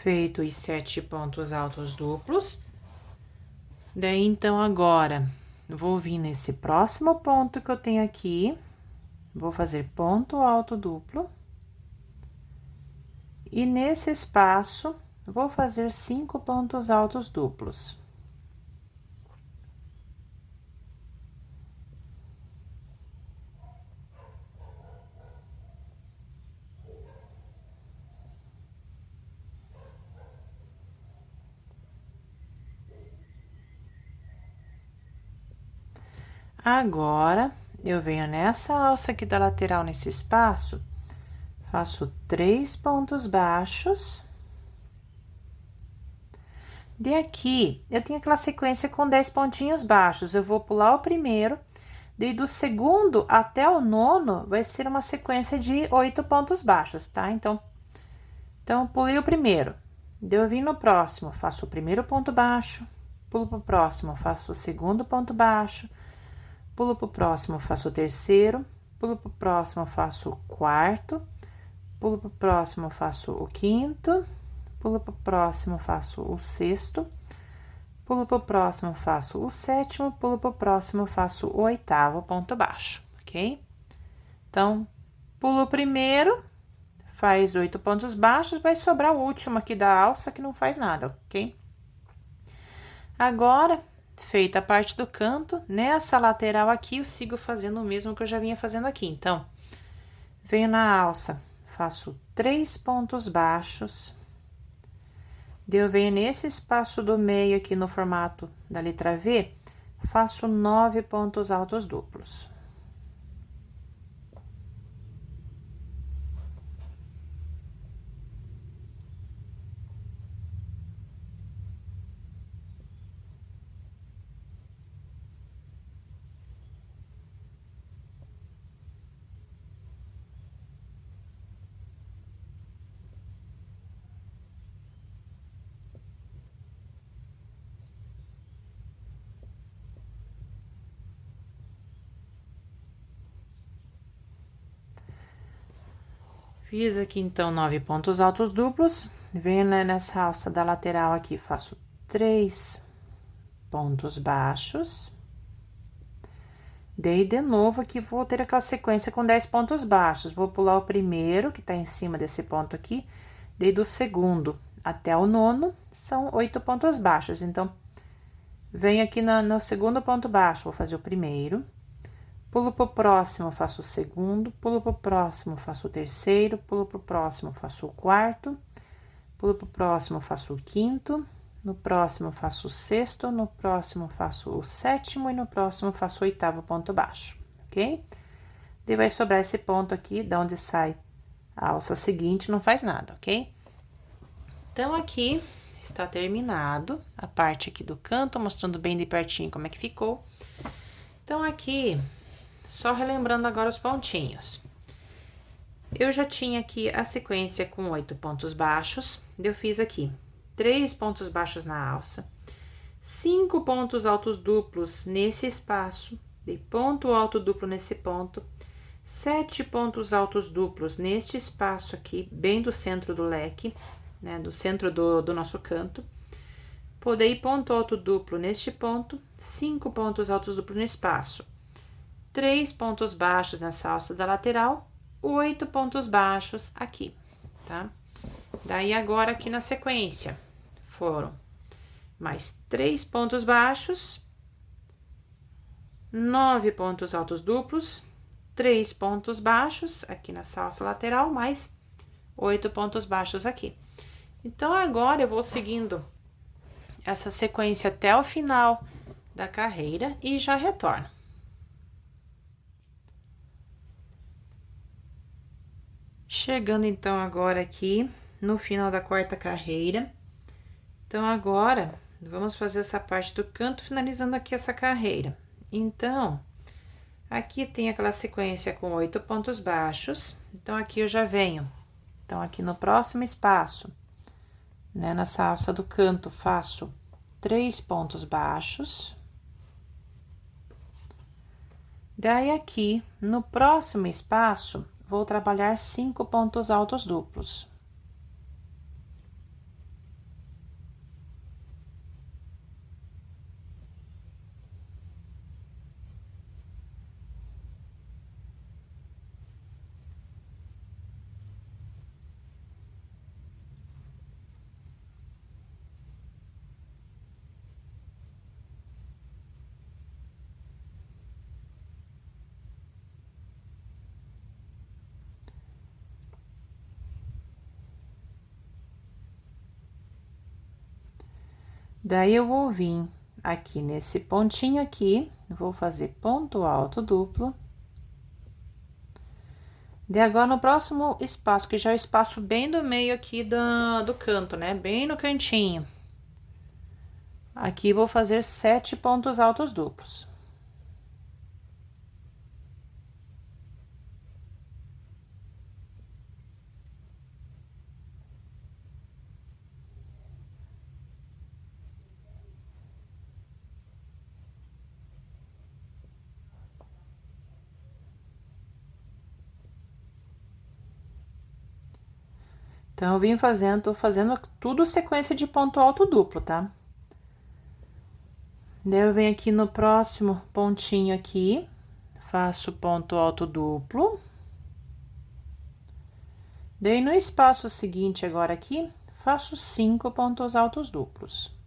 Feito os 7 pontos altos duplos. Daí, então, agora, vou vir nesse próximo ponto que eu tenho aqui, vou fazer ponto alto duplo. E nesse espaço, vou fazer 5 pontos altos duplos. Agora, eu venho nessa alça aqui da lateral, nesse espaço, faço 3 pontos baixos. De aqui, eu tenho aquela sequência com 10 pontinhos baixos, eu vou pular o primeiro, daí do segundo até o nono vai ser uma sequência de 8 pontos baixos, tá? Então, pulei o primeiro, daí eu vim no próximo, faço o primeiro ponto baixo, pulo pro próximo, faço o segundo ponto baixo, pulo pro próximo, faço o terceiro, pulo pro próximo, faço o quarto, pulo pro próximo, faço o quinto, pulo pro próximo, faço o sexto, pulo pro próximo, faço o sétimo, pulo pro próximo, faço o oitavo ponto baixo, ok? Então, pulo o primeiro, faz 8 pontos baixos, vai sobrar o último aqui da alça que não faz nada, ok? Agora, feita a parte do canto, nessa lateral aqui, eu sigo fazendo o mesmo que eu já vinha fazendo aqui. Então, venho na alça, faço 3 pontos baixos. Daí, eu venho nesse espaço do meio aqui no formato da letra V, faço 9 pontos altos duplos. Fiz aqui, então, 9 pontos altos duplos. Venho, né, nessa alça da lateral aqui, faço 3 pontos baixos. Daí, de novo, aqui, vou ter aquela sequência com 10 pontos baixos. Vou pular o primeiro, que tá em cima desse ponto aqui, daí do segundo até o nono, são 8 pontos baixos. Então, venho aqui no segundo ponto baixo, vou fazer o primeiro, pulo pro próximo, faço o segundo, pulo pro próximo, faço o terceiro, pulo pro próximo, faço o quarto, pulo pro próximo, faço o quinto, no próximo faço o sexto, no próximo faço o sétimo e no próximo faço o oitavo ponto baixo, ok? Daí vai sobrar esse ponto aqui, da onde sai a alça seguinte, não faz nada, ok? Então, aqui está terminado a parte aqui do canto, mostrando bem de pertinho como é que ficou. Então, aqui, só relembrando agora os pontinhos. Eu já tinha aqui a sequência com 8 pontos baixos, eu fiz aqui 3 pontos baixos na alça, 5 pontos altos duplos nesse espaço, de ponto alto duplo nesse ponto, 7 pontos altos duplos neste espaço aqui, bem do centro do leque, né, do centro do nosso canto. Podei ponto alto duplo neste ponto, 5 pontos altos duplos no espaço, 3 pontos baixos nessa alça da lateral, 8 pontos baixos aqui, tá? Daí, agora, aqui na sequência, foram mais 3 pontos baixos, 9 pontos altos duplos, 3 pontos baixos aqui na alça lateral, mais 8 pontos baixos aqui. Então, agora, eu vou seguindo essa sequência até o final da carreira e já retorno. Chegando, então, agora aqui no final da quarta carreira. Então, agora, vamos fazer essa parte do canto, finalizando aqui essa carreira. Então, aqui tem aquela sequência com 8 pontos baixos. Então, aqui eu já venho. Então, aqui no próximo espaço, né, nessa alça do canto, faço 3 pontos baixos. Daí, aqui, no próximo espaço, vou trabalhar 5 pontos altos duplos. Daí, eu vou vir aqui nesse pontinho aqui, vou fazer ponto alto duplo. Daí, agora, no próximo espaço, que já é o espaço bem do meio aqui do canto, né? Bem no cantinho. Aqui, vou fazer 7 pontos altos duplos. Então, eu vim fazendo, tô fazendo tudo sequência de ponto alto duplo, tá? Daí, eu venho aqui no próximo pontinho aqui, faço ponto alto duplo. Daí, no espaço seguinte, agora aqui, faço 5 pontos altos duplos.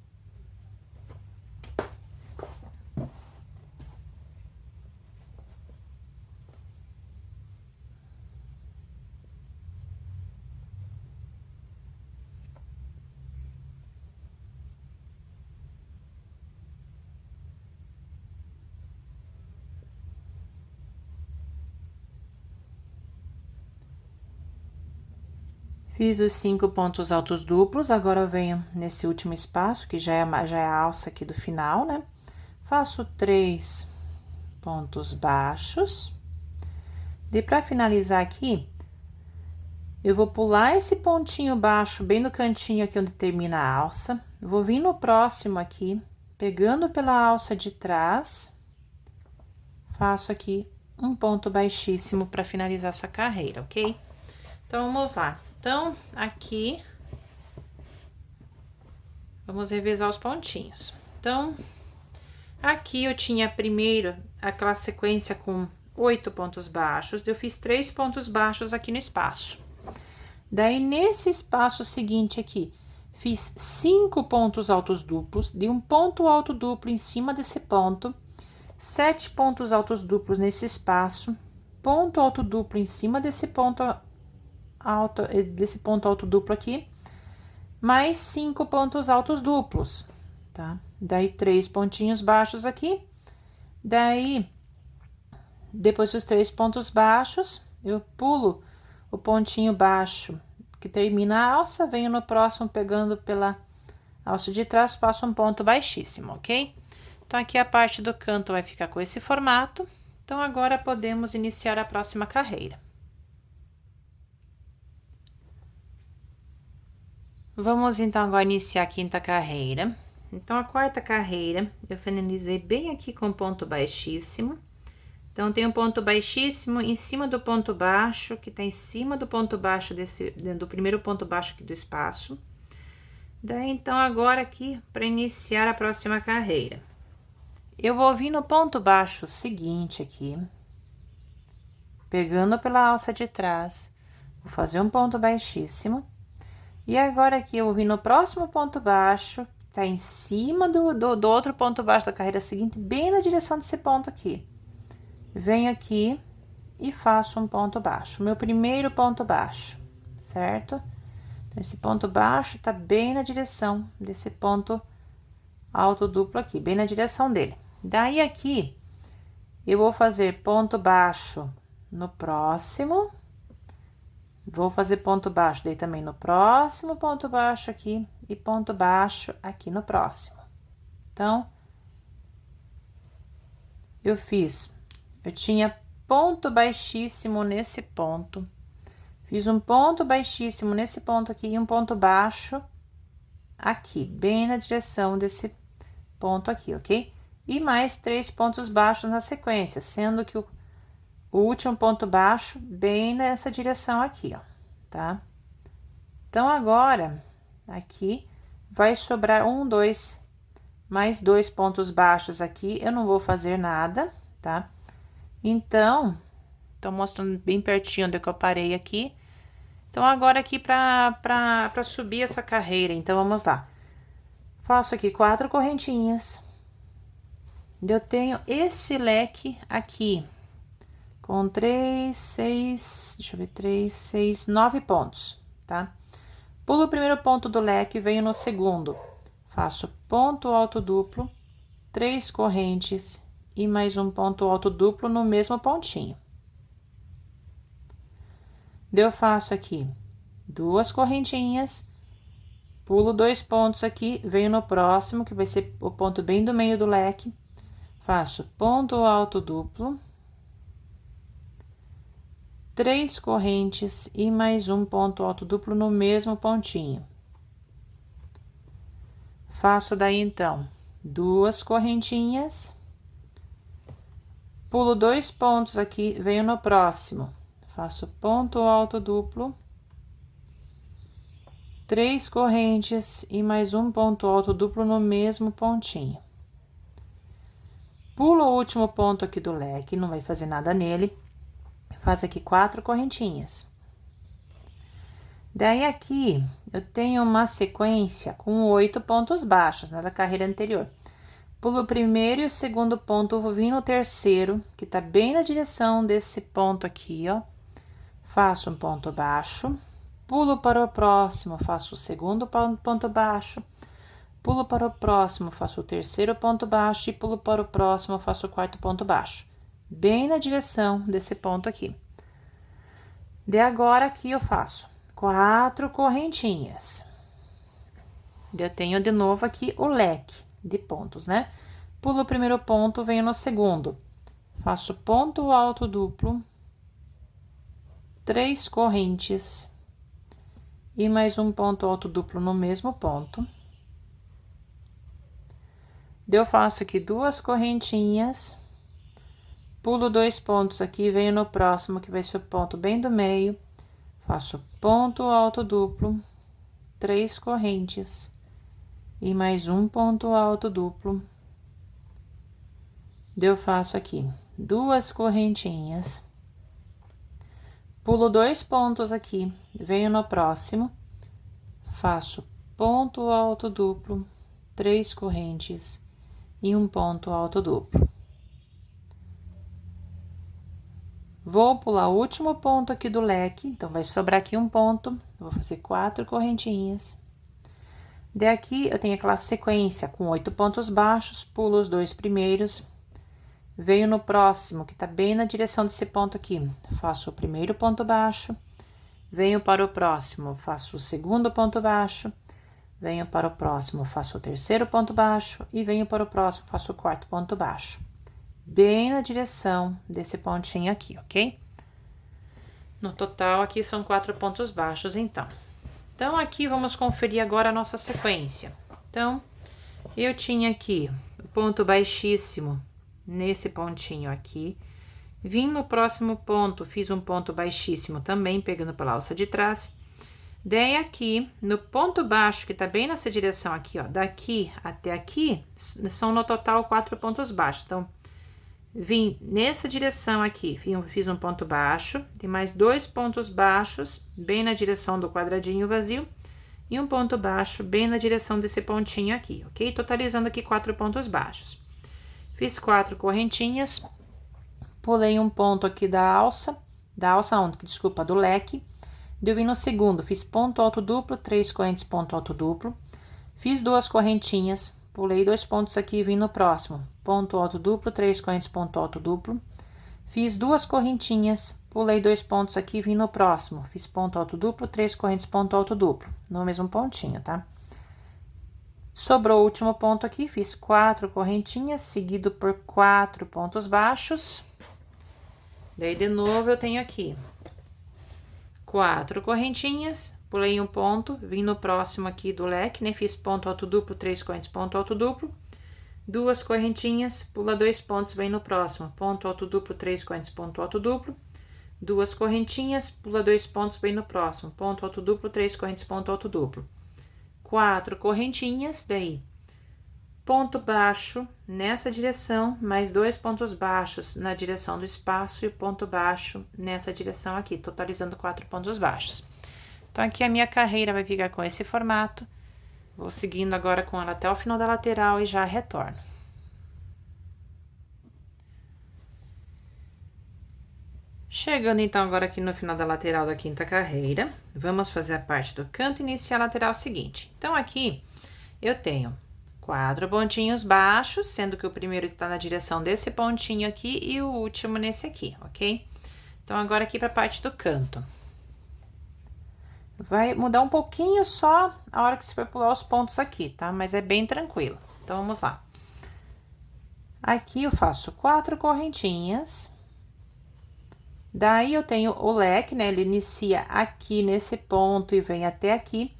Fiz os 5 pontos altos duplos, agora eu venho nesse último espaço, que já é a alça aqui do final, né? Faço 3 pontos baixos. E pra finalizar aqui, eu vou pular esse pontinho baixo bem no cantinho aqui onde termina a alça. Vou vir no próximo aqui, pegando pela alça de trás, faço aqui um ponto baixíssimo pra finalizar essa carreira, ok? Então, vamos lá. Então, aqui, vamos revezar os pontinhos. Então, Aqui eu tinha primeiro aquela sequência com 8 pontos baixos, eu fiz 3 pontos baixos aqui no espaço. Daí, nesse espaço seguinte aqui, fiz 5 pontos altos duplos, de um ponto alto duplo em cima desse ponto, 7 pontos altos duplos nesse espaço, ponto alto duplo em cima desse ponto alto duplo aqui, mais 5 pontos altos duplos, tá? Daí, 3 pontinhos baixos aqui. Daí, depois dos 3 pontos baixos, eu pulo o pontinho baixo que termina a alça, venho no próximo pegando pela alça de trás, faço um ponto baixíssimo, ok? Então, aqui a parte do canto vai ficar com esse formato. Então, agora podemos iniciar a próxima carreira. Vamos, então, agora iniciar a quinta carreira. Então, a quarta carreira, eu finalizei bem aqui com ponto baixíssimo. Então, tem um ponto baixíssimo em cima do ponto baixo, que tá em cima do ponto baixo do primeiro ponto baixo aqui do espaço. Daí, então, agora aqui, para iniciar a próxima carreira. Eu vou vir no ponto baixo seguinte aqui, pegando pela alça de trás, vou fazer um ponto baixíssimo. E agora aqui, eu vou vir no próximo ponto baixo, que tá em cima do outro ponto baixo da carreira seguinte, bem na direção desse ponto aqui. Venho aqui e faço um ponto baixo, meu primeiro ponto baixo, certo? Então, esse ponto baixo tá bem na direção desse ponto alto duplo aqui, bem na direção dele. Daí, aqui, eu vou fazer ponto baixo no próximo. Vou fazer ponto baixo daí também no próximo ponto baixo aqui e ponto baixo aqui no próximo. Então, eu tinha ponto baixíssimo nesse ponto, fiz um ponto baixíssimo nesse ponto aqui e um ponto baixo aqui, bem na direção desse ponto aqui, ok? E mais 3 pontos baixos na sequência, sendo que o último ponto baixo bem nessa direção aqui, ó, tá? Então, agora, aqui, vai sobrar mais 2 pontos baixos aqui, eu não vou fazer nada, tá? Então, tô mostrando bem pertinho onde que eu parei aqui. Então, agora aqui pra subir essa carreira, então, vamos lá. Faço aqui 4 correntinhas. Eu tenho esse leque aqui, com 3, 6, deixa eu ver, 3, 6, 9 pontos, tá? Pulo o primeiro ponto do leque, venho no segundo, faço ponto alto duplo, 3 correntes e mais um ponto alto duplo no mesmo pontinho. Eu faço aqui 2 correntinhas, pulo 2 pontos aqui, venho no próximo, que vai ser o ponto bem do meio do leque, faço ponto alto duplo, 3 correntes e mais um ponto alto duplo no mesmo pontinho. Faço daí, então, 2 correntinhas, pulo 2 pontos aqui, venho no próximo, faço ponto alto duplo, 3 correntes e mais um ponto alto duplo no mesmo pontinho. Pulo o último ponto aqui do leque, não vai fazer nada nele. Faço aqui 4 correntinhas. Daí, aqui, eu tenho uma sequência com 8 pontos baixos, né, da carreira anterior. Pulo o primeiro e o segundo ponto, vou vir no terceiro, que tá bem na direção desse ponto aqui, ó. Faço um ponto baixo, pulo para o próximo, faço o segundo ponto baixo, pulo para o próximo, faço o terceiro ponto baixo e pulo para o próximo, faço o quarto ponto baixo. Bem na direção desse ponto aqui. De agora, aqui eu faço 4 correntinhas. Eu tenho de novo aqui o leque de pontos, né? Pulo o primeiro ponto, venho no segundo. Faço ponto alto duplo, 3 correntes e mais um ponto alto duplo no mesmo ponto. Eu faço aqui 2 correntinhas, pulo 2 pontos aqui, venho no próximo, que vai ser o ponto bem do meio, faço ponto alto duplo, 3 correntes e mais um ponto alto duplo Daí eu faço aqui 2 correntinhas, pulo 2 pontos aqui, venho no próximo, faço ponto alto duplo, 3 correntes e um ponto alto duplo. Vou pular o último ponto aqui do leque, então vai sobrar aqui um ponto, vou fazer 4 correntinhas. Daqui eu tenho aquela sequência com 8 pontos baixos, pulo os 2 primeiros, venho no próximo, que tá bem na direção desse ponto aqui, faço o primeiro ponto baixo, venho para o próximo, faço o segundo ponto baixo, venho para o próximo, faço o terceiro ponto baixo e venho para o próximo, faço o quarto ponto baixo. Bem na direção desse pontinho aqui, ok? No total, aqui são 4 pontos baixos, então. Então, aqui vamos conferir agora a nossa sequência. Então, eu tinha aqui o ponto baixíssimo nesse pontinho aqui. Vim no próximo ponto, fiz um ponto baixíssimo também, pegando pela alça de trás. Daí, aqui, no ponto baixo, que tá bem nessa direção aqui, ó, daqui até aqui, são no total 4 pontos baixos. Então, vim nessa direção aqui, fiz um ponto baixo, tem mais 2 pontos baixos, bem na direção do quadradinho vazio, e um ponto baixo bem na direção desse pontinho aqui, ok? Totalizando aqui 4 pontos baixos. Fiz 4 correntinhas, pulei um ponto aqui desculpa, do leque, eu vim no segundo, fiz ponto alto duplo, 3 correntes, ponto alto duplo, fiz 2 correntinhas, pulei 2 pontos aqui e vim no próximo, ponto alto duplo, 3 correntes, ponto alto duplo, fiz 2 correntinhas, pulei 2 pontos aqui e vim no próximo, fiz ponto alto duplo, 3 correntes, ponto alto duplo, no mesmo pontinho, tá? Sobrou o último ponto aqui, fiz 4 correntinhas, seguido por 4 pontos baixos. Daí, de novo, eu tenho aqui 4 correntinhas, pulei um ponto, vim no próximo aqui do leque, né? Fiz ponto alto duplo, 3 correntes, ponto alto duplo, 2 correntinhas, pula 2 pontos, vem no próximo, ponto alto duplo, 3 correntes, ponto alto duplo, 2 correntinhas, pula 2 pontos, vem no próximo, ponto alto duplo, 3 correntes, ponto alto duplo, 4 correntinhas, daí, ponto baixo nessa direção, mais 2 pontos baixos na direção do espaço e o ponto baixo nessa direção aqui, totalizando 4 pontos baixos. Então, aqui a minha carreira vai ficar com esse formato. Vou seguindo agora com ela até o final da lateral e já retorno. Chegando, então, agora aqui no final da lateral da quinta carreira, vamos fazer a parte do canto inicial lateral seguinte. Então, aqui eu tenho 4 pontinhos baixos, sendo que o primeiro está na direção desse pontinho aqui e o último nesse aqui, ok? Então, agora aqui para a parte do canto. Vai mudar um pouquinho só a hora que você for pular os pontos aqui, tá? Mas é bem tranquilo. Então, vamos lá. Aqui eu faço 4 correntinhas. Daí, eu tenho o leque, né? Ele inicia aqui nesse ponto e vem até aqui.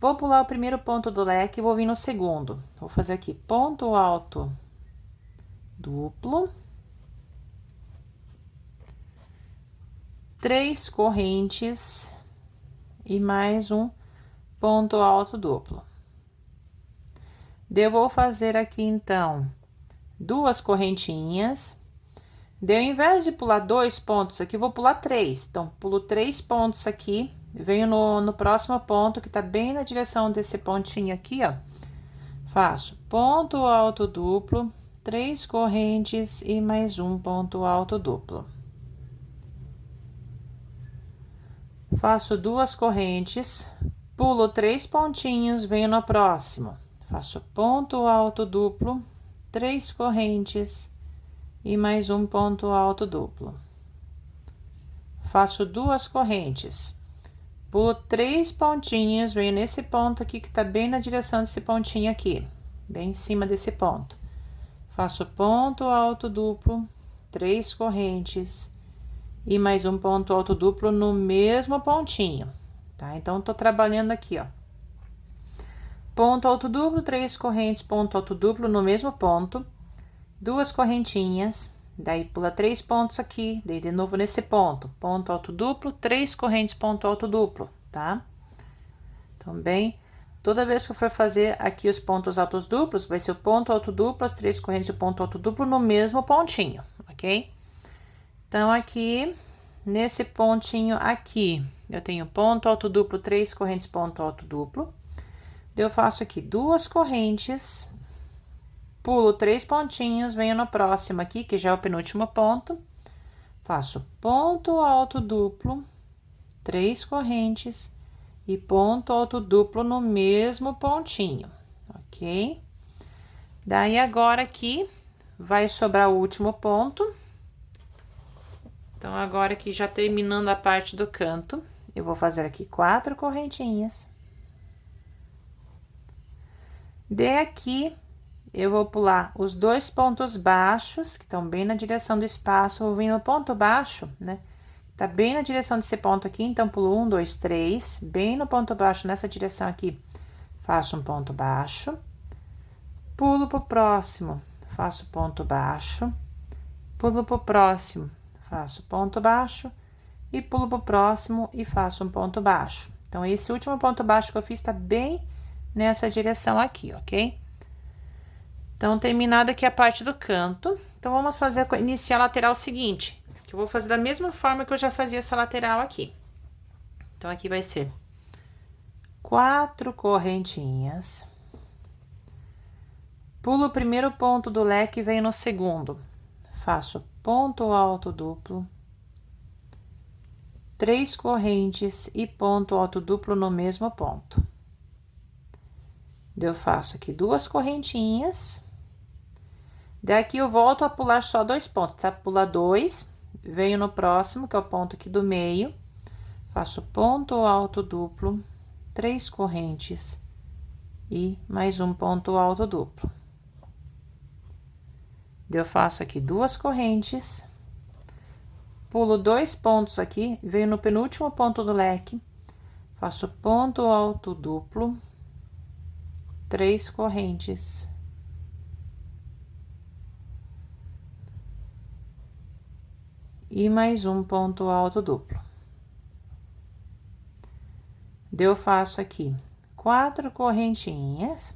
Vou pular o primeiro ponto do leque e vou vir no segundo. Vou fazer aqui ponto alto duplo. 3 correntes e mais um ponto alto duplo. Eu vou fazer aqui, então, 2 correntinhas. Daí, ao invés de pular 2 pontos aqui, vou pular 3. Então, pulo 3 pontos aqui, venho no próximo ponto, que tá bem na direção desse pontinho aqui, ó. Faço ponto alto duplo, 3 correntes e mais um ponto alto duplo. Faço 2 correntes, pulo 3 pontinhos, venho no próximo. Faço ponto alto duplo, 3 correntes e mais um ponto alto duplo. Faço 2 correntes, pulo 3 pontinhos, venho nesse ponto aqui que tá bem na direção desse pontinho aqui, bem em cima desse ponto. Faço ponto alto duplo, 3 correntes e mais um ponto alto duplo no mesmo pontinho, tá? Então, tô trabalhando aqui, ó. Ponto alto duplo, 3 correntes, ponto alto duplo no mesmo ponto, 2 correntinhas, daí pula 3 pontos aqui, daí de novo nesse ponto, ponto alto duplo, 3 correntes, ponto alto duplo, tá? Então, bem Toda vez que eu for fazer aqui os pontos altos duplos, vai ser o ponto alto duplo, as 3 correntes e o ponto alto duplo no mesmo pontinho, ok? Então, aqui, nesse pontinho aqui, eu tenho ponto alto duplo, 3 correntes, ponto alto duplo. Eu faço aqui 2 correntes, pulo 3 pontinhos, venho no próximo aqui, que já é o penúltimo ponto. Faço ponto alto duplo, 3 correntes e ponto alto duplo no mesmo pontinho, ok? Daí, agora aqui, vai sobrar o último ponto. Então, agora aqui, já terminando a parte do canto, eu vou fazer aqui 4 correntinhas. Aqui, eu vou pular os 2 pontos baixos, que estão bem na direção do espaço, vou vir no ponto baixo, né? Tá bem na direção desse ponto aqui, então, pulo 1, 2, 3, bem no ponto baixo, nessa direção aqui, faço um ponto baixo, pulo pro próximo, faço ponto baixo, pulo pro próximo, faço ponto baixo, e pulo pro próximo e faço um ponto baixo. Então, esse último ponto baixo que eu fiz tá bem nessa direção aqui, ok? Então, terminada aqui a parte do canto, então, vamos fazer, iniciar a lateral seguinte, que eu vou fazer da mesma forma que eu já fazia essa lateral aqui. Então, aqui vai ser 4 correntinhas, pulo o primeiro ponto do leque e venho no segundo, faço ponto alto duplo, 3 correntes e ponto alto duplo no mesmo ponto. Eu faço aqui 2 correntinhas. Daqui eu volto a pular só 2 pontos, tá? Pula 2, venho no próximo, que é o ponto aqui do meio, faço ponto alto duplo, 3 correntes e mais um ponto alto duplo. Eu faço aqui 2 correntes, pulo 2 pontos aqui, venho no penúltimo ponto do leque, faço ponto alto duplo, 3 correntes. E mais um ponto alto duplo. Eu faço aqui 4 correntinhas,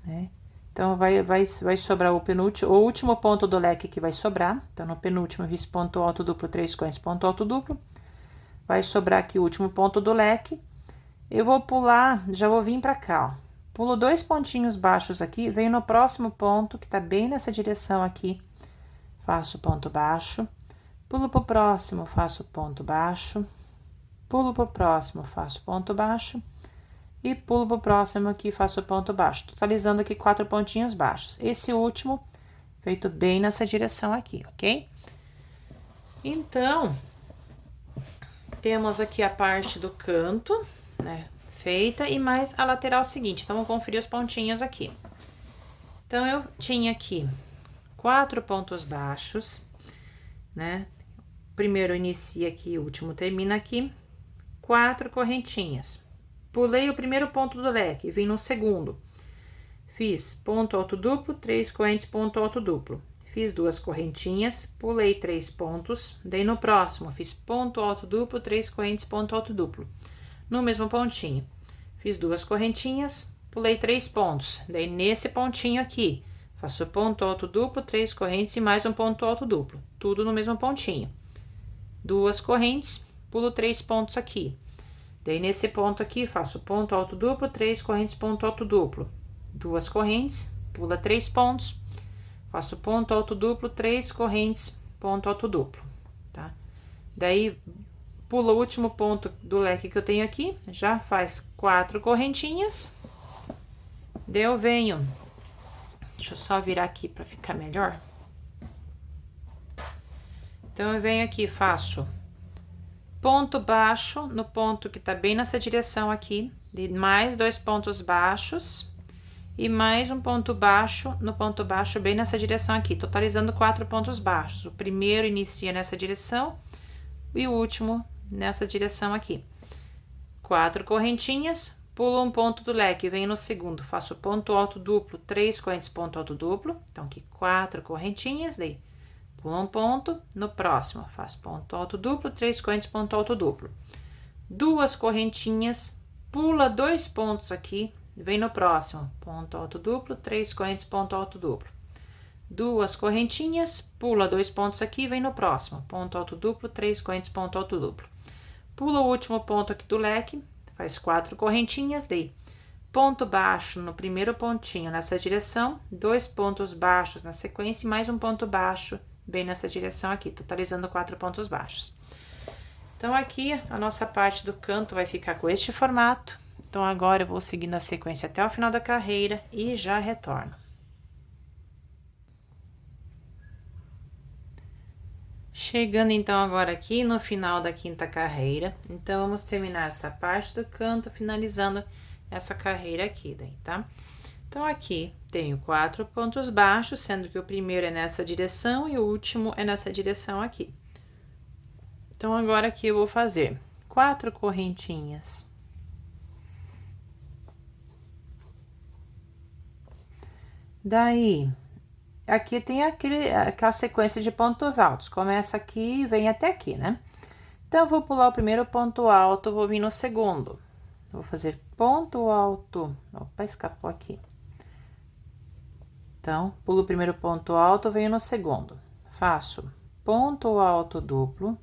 né? Então, vai sobrar o penúltimo, o último ponto do leque que vai sobrar. Então, no penúltimo, eu fiz ponto alto duplo, 3 correntes, ponto alto duplo. Vai sobrar aqui o último ponto do leque. Eu vou pular, já vou vir pra cá, ó. Pulo 2 pontinhos baixos aqui, venho no próximo ponto, que tá bem nessa direção aqui. Faço ponto baixo, pulo pro próximo, faço ponto baixo, pulo pro próximo, faço ponto baixo, e pulo pro próximo aqui, faço ponto baixo, totalizando aqui 4 pontinhos baixos. Esse último, feito bem nessa direção aqui, ok? Então, temos aqui a parte do canto, né, feita, e mais a lateral seguinte. Então, vou conferir os pontinhos aqui. Então, eu tinha aqui 4 pontos baixos, né? Primeiro inicia aqui, o último termina aqui, 4 correntinhas. Pulei o primeiro ponto do leque, vim no segundo. Fiz ponto alto duplo, 3 correntes, ponto alto duplo. Fiz 2 correntinhas, pulei 3 pontos, daí no próximo, fiz ponto alto duplo, 3 correntes, ponto alto duplo. No mesmo pontinho, fiz 2 correntinhas, pulei 3 pontos, daí nesse pontinho aqui, faço ponto alto duplo, 3 correntes e mais um ponto alto duplo, tudo no mesmo pontinho. 2 correntes, pulo 3 pontos aqui. Daí, nesse ponto aqui, faço ponto alto duplo, 3 correntes, ponto alto duplo. 2 correntes, pula 3 pontos, faço ponto alto duplo, 3 correntes, ponto alto duplo, tá? Daí, pula o último ponto do leque que eu tenho aqui, já faz 4 correntinhas. Daí, eu venho, deixa eu só virar aqui pra ficar melhor. Então, eu venho aqui, faço ponto baixo no ponto que tá bem nessa direção aqui, de mais 2 pontos baixos e mais um ponto baixo no ponto baixo bem nessa direção aqui, totalizando 4 pontos baixos. O primeiro inicia nessa direção e o último nessa direção aqui. 4 correntinhas, pulo um ponto do leque, venho no segundo, faço ponto alto duplo, 3 correntes, ponto alto duplo. Então, aqui 4 correntinhas, daí pulo um ponto, no próximo, faço ponto alto duplo, 3 correntes, ponto alto duplo. 2 correntinhas, pula 2 pontos aqui, vem no próximo, ponto alto duplo, 3 correntes, ponto alto duplo. 2 correntinhas, pula 2 pontos aqui, vem no próximo, ponto alto duplo, 3 correntes, ponto alto duplo. Pula o último ponto aqui do leque, faz 4 correntinhas, dei ponto baixo no primeiro pontinho nessa direção, 2 pontos baixos na sequência e mais um ponto baixo bem nessa direção aqui, totalizando 4 pontos baixos. Então, aqui a nossa parte do canto vai ficar com este formato. Então, agora eu vou seguindo a sequência até o final da carreira e já retorno. Chegando, então, agora aqui no final da quinta carreira. Então, vamos terminar essa parte do canto, finalizando essa carreira aqui, daí, tá? Então, aqui tenho 4 pontos baixos, sendo que o primeiro é nessa direção e o último é nessa direção aqui. Então, agora aqui eu vou fazer 4 correntinhas. Daí, aqui tem aquela sequência de pontos altos. Começa aqui e vem até aqui, né? Então, eu vou pular o primeiro ponto alto, vou vir no segundo. Vou fazer ponto alto. Opa, escapou aqui. Então, pulo o primeiro ponto alto, venho no segundo. Faço ponto alto duplo,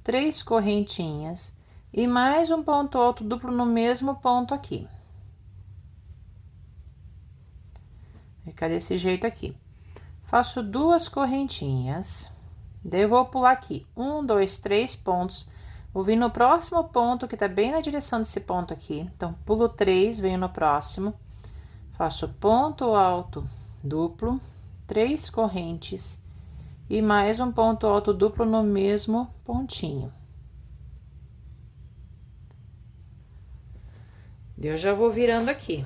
3 correntinhas e mais um ponto alto duplo no mesmo ponto aqui. Fica desse jeito aqui. Faço 2 correntinhas, daí eu vou pular aqui 1, 2, 3 pontos. Vou vir no próximo ponto que tá bem na direção desse ponto aqui. Então, pulo 3, venho no próximo, faço ponto alto duplo, 3 correntes e mais um ponto alto duplo no mesmo pontinho. Eu já vou virando aqui.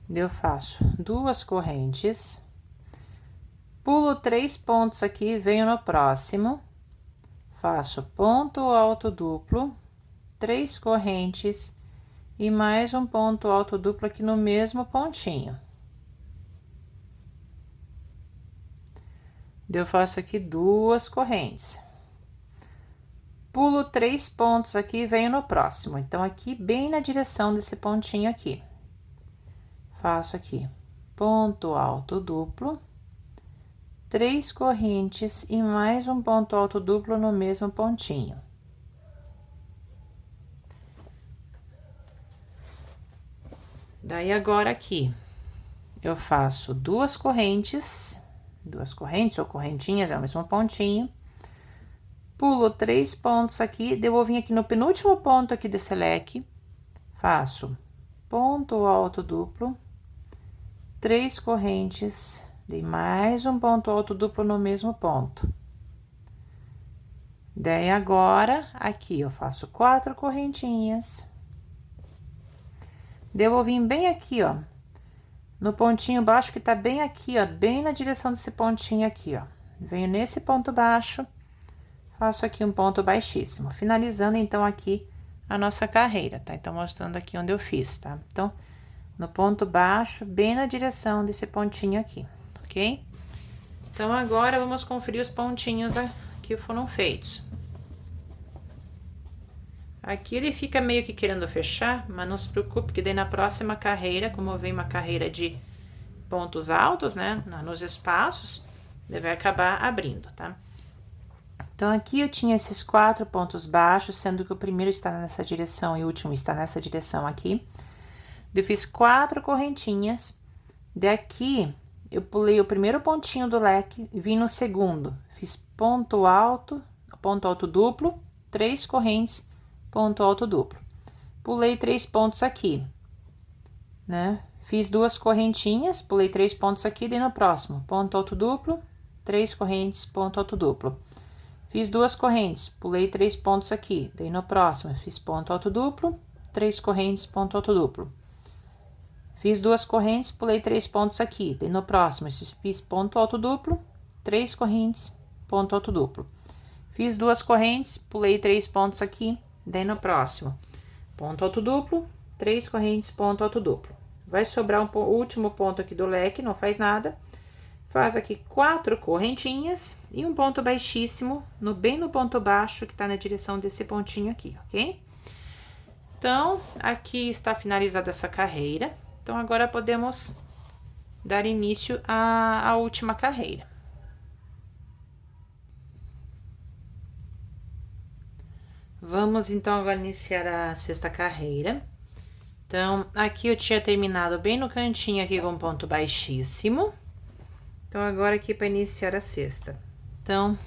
Eu faço 2 correntes, pulo 3 pontos aqui, venho no próximo, faço ponto alto duplo, 3 correntes e mais um ponto alto duplo aqui no mesmo pontinho. Eu faço aqui 2 correntes. Pulo 3 pontos aqui e venho no próximo. Então, aqui bem na direção desse pontinho aqui. Faço aqui ponto alto duplo, 3 correntes e mais um ponto alto duplo no mesmo pontinho. Daí, agora aqui, eu faço 2 correntes ou correntinhas, é o mesmo pontinho. Pulo 3 pontos aqui, daí eu vou vir aqui no penúltimo ponto aqui desse leque, faço ponto alto duplo, 3 correntes, dei mais um ponto alto duplo no mesmo ponto. Daí, agora, aqui eu faço 4 correntinhas. Daí, eu vou vir bem aqui, ó, no pontinho baixo que tá bem aqui, ó, bem na direção desse pontinho aqui, ó. Venho nesse ponto baixo, faço aqui um ponto baixíssimo, finalizando, então, aqui a nossa carreira, tá? Então, mostrando aqui onde eu fiz, tá? Então, no ponto baixo, bem na direção desse pontinho aqui, ok? Então, agora, vamos conferir os pontinhos que foram feitos. Aqui ele fica meio que querendo fechar, mas não se preocupe, que daí na próxima carreira, como vem uma carreira de pontos altos, né, nos espaços, ele vai acabar abrindo, tá? Então, aqui eu tinha esses 4 pontos baixos, sendo que o primeiro está nessa direção e o último está nessa direção aqui. Eu fiz 4 correntinhas, daqui eu pulei o primeiro pontinho do leque e vim no segundo, fiz ponto alto duplo, 3 correntes, ponto alto duplo. Pulei 3 pontos aqui, né? Fiz 2 correntinhas, pulei 3 pontos aqui, daí no próximo, ponto alto duplo, 3 correntes, ponto alto duplo. Fiz 2 correntes, pulei 3 pontos aqui, daí no próximo, fiz ponto alto duplo, 3 correntes, ponto alto duplo. Fiz 2 correntes, pulei 3 pontos aqui, daí no próximo, fiz ponto alto duplo, 3 correntes, ponto alto duplo. Fiz 2 correntes, pulei 3 pontos aqui, daí no próximo, ponto alto duplo, 3 correntes, ponto alto duplo. Vai sobrar o último ponto aqui do leque, não faz nada. faz aqui 4 correntinhas e um ponto baixíssimo, bem no ponto baixo, que tá na direção desse pontinho aqui, ok? Então, aqui está finalizada essa carreira. Então, agora podemos dar início à última carreira. Vamos, então, agora iniciar a sexta carreira. Então, aqui eu tinha terminado bem no cantinho aqui com ponto baixíssimo. Então, agora aqui para iniciar a sexta. Então,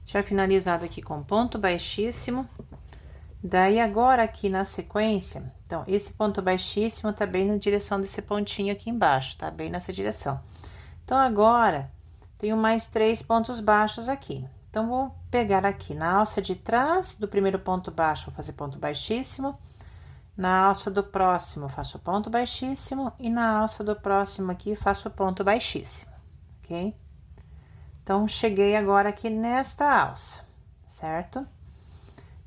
tinha finalizado aqui com ponto baixíssimo. Daí, agora aqui na sequência, então, esse ponto baixíssimo tá bem na direção desse pontinho aqui embaixo, tá? Bem nessa direção. Então, agora, tenho mais 3 pontos baixos aqui. Então, vou pegar aqui na alça de trás do primeiro ponto baixo, vou fazer ponto baixíssimo. Na alça do próximo, faço ponto baixíssimo. E na alça do próximo aqui, faço ponto baixíssimo, ok? Então, cheguei agora aqui nesta alça, certo?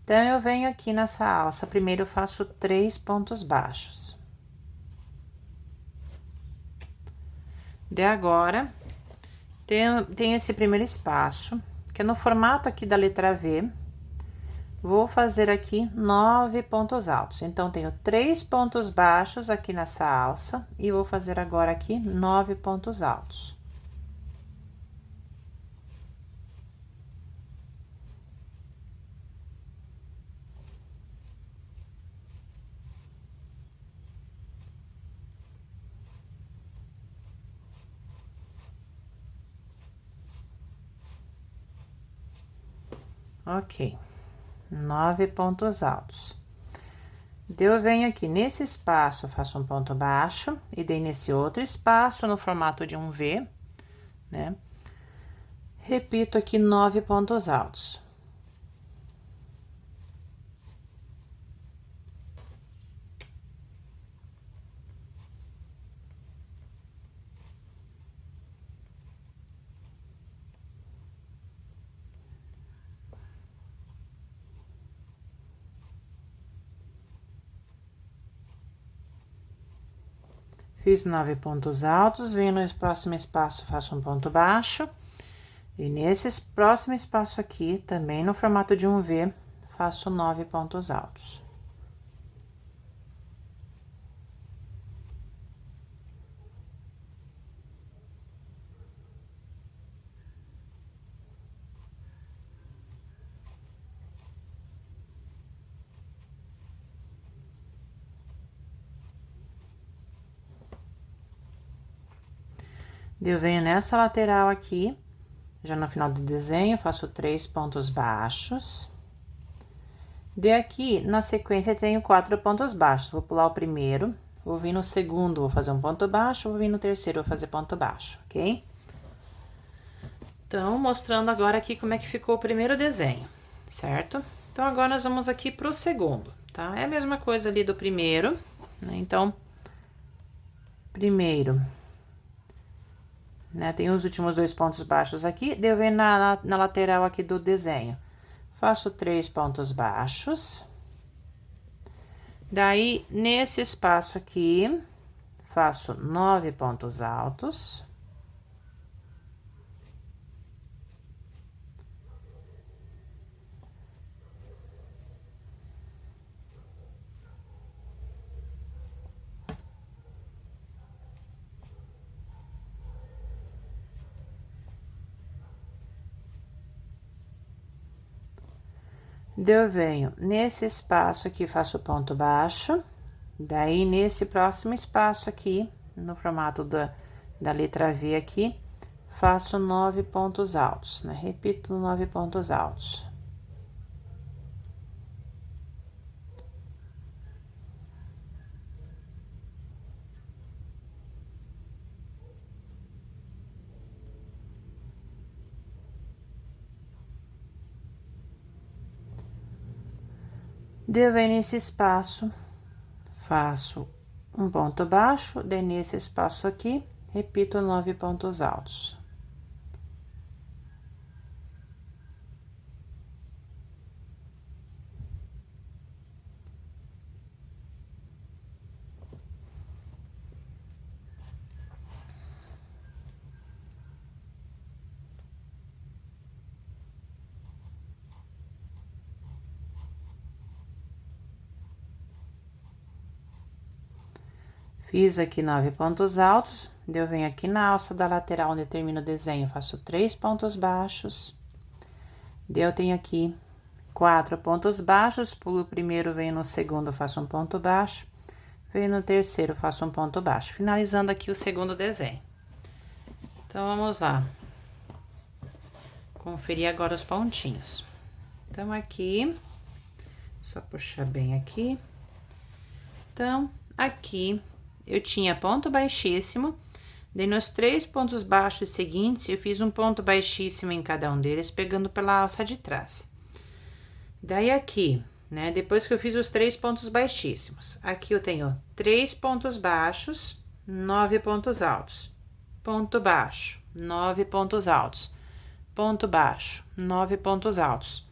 Então, eu venho aqui nessa alça, primeiro eu faço 3 pontos baixos. De agora, tem esse primeiro espaço, que é no formato aqui da letra V. Vou fazer aqui 9 pontos altos. Então, tenho 3 pontos baixos aqui nessa alça e vou fazer agora aqui 9 pontos altos. Ok, 9 pontos altos. Eu venho aqui nesse espaço, faço um ponto baixo, e daí nesse outro espaço, no formato de um V, né? Repito aqui 9 pontos altos. Fiz 9 pontos altos, venho no próximo espaço, faço um ponto baixo. E nesse próximo espaço aqui, também no formato de um V, faço 9 pontos altos. Eu venho nessa lateral aqui, já no final do desenho, faço 3 pontos baixos. De aqui, na sequência, tenho 4 pontos baixos. Vou pular o primeiro, vou vir no segundo, vou fazer um ponto baixo, vou vir no terceiro, vou fazer ponto baixo, ok? Então, mostrando agora aqui como é que ficou o primeiro desenho, certo? Então, agora nós vamos aqui pro segundo, tá? É a mesma coisa ali do primeiro, né? Então, primeiro, né? Tem os últimos 2 pontos baixos aqui, daí eu venho na lateral aqui do desenho. Faço 3 pontos baixos. Daí, nesse espaço aqui, faço 9 pontos altos. Daí eu venho nesse espaço aqui, faço ponto baixo. Daí, nesse próximo espaço aqui, no formato da letra V aqui, faço 9 pontos altos, né? Repito 9 pontos altos. Daí eu venho nesse espaço, faço um ponto baixo, daí nesse espaço aqui, repito 9 pontos altos. Fiz aqui 9 pontos altos, daí eu venho aqui na alça da lateral onde termina o desenho, faço 3 pontos baixos. Daí eu tenho aqui 4 pontos baixos, pulo o primeiro, venho no segundo, faço um ponto baixo. Venho no terceiro, faço um ponto baixo, finalizando aqui o segundo desenho. Então, vamos lá. Conferir agora os pontinhos. Então, aqui, só puxar bem aqui. Então, aqui, eu tinha ponto baixíssimo, daí nos 3 pontos baixos seguintes, eu fiz um ponto baixíssimo em cada um deles, pegando pela alça de trás. Daí, aqui, né, depois que eu fiz os 3 pontos baixíssimos, aqui eu tenho 3 pontos baixos, 9 pontos altos, ponto baixo, 9 pontos altos, ponto baixo, 9 pontos altos,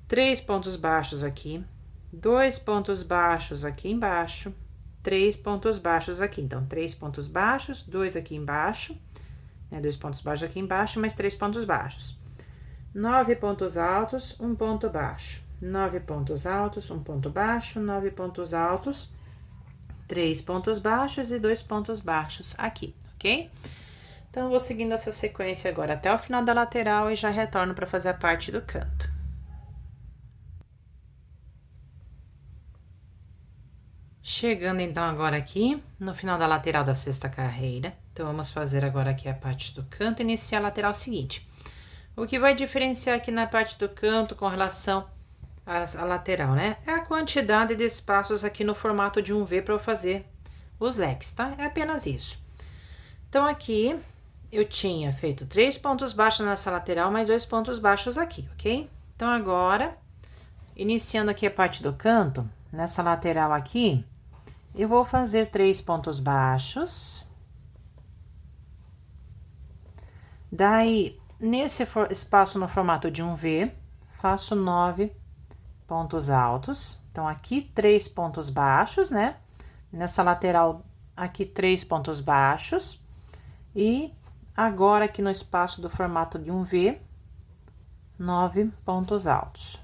3 pontos baixos aqui, 2 pontos baixos aqui embaixo, 3 pontos baixos aqui. Então, 3 pontos baixos, 2 aqui embaixo, né, 2 pontos baixos aqui embaixo, mais 3 pontos baixos. 9 pontos altos, 1 ponto baixo. 9 pontos altos, 1 ponto baixo, 9 pontos altos, 3 pontos baixos e 2 pontos baixos aqui, ok? Então, eu vou seguindo essa sequência agora até o final da lateral e já retorno para fazer a parte do canto. Chegando, então, agora aqui no final da lateral da sexta carreira. Então, vamos fazer agora aqui a parte do canto e iniciar a lateral seguinte. O que vai diferenciar aqui na parte do canto com relação à lateral, né? É a quantidade de espaços aqui no formato de um V para eu fazer os leques, tá? É apenas isso. Então, aqui eu tinha feito 3 pontos baixos nessa lateral, mais 2 pontos baixos aqui, ok? Então, agora, iniciando aqui a parte do canto, nessa lateral aqui, eu vou fazer 3 pontos baixos. Daí, nesse espaço no formato de um V, faço 9 pontos altos. Então, aqui 3 pontos baixos, né? Nessa lateral, aqui 3 pontos baixos. E agora, aqui no espaço do formato de um V, 9 pontos altos.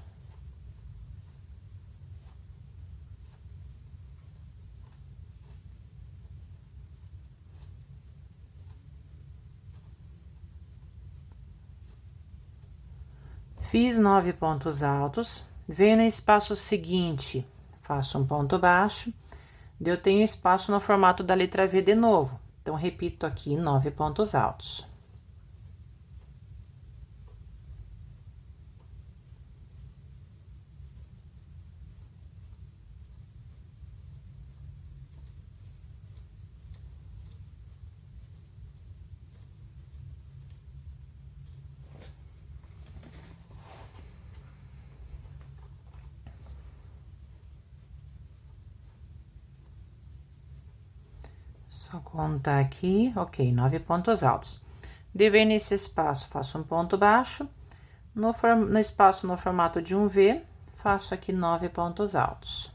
Fiz 9 pontos altos, venho no espaço seguinte, faço um ponto baixo, eu tenho espaço no formato da letra V de novo. Então, repito aqui 9 pontos altos. Só contar aqui, ok, 9 pontos altos. Devendo nesse espaço, faço um ponto baixo. No espaço no formato de um V, faço aqui 9 pontos altos.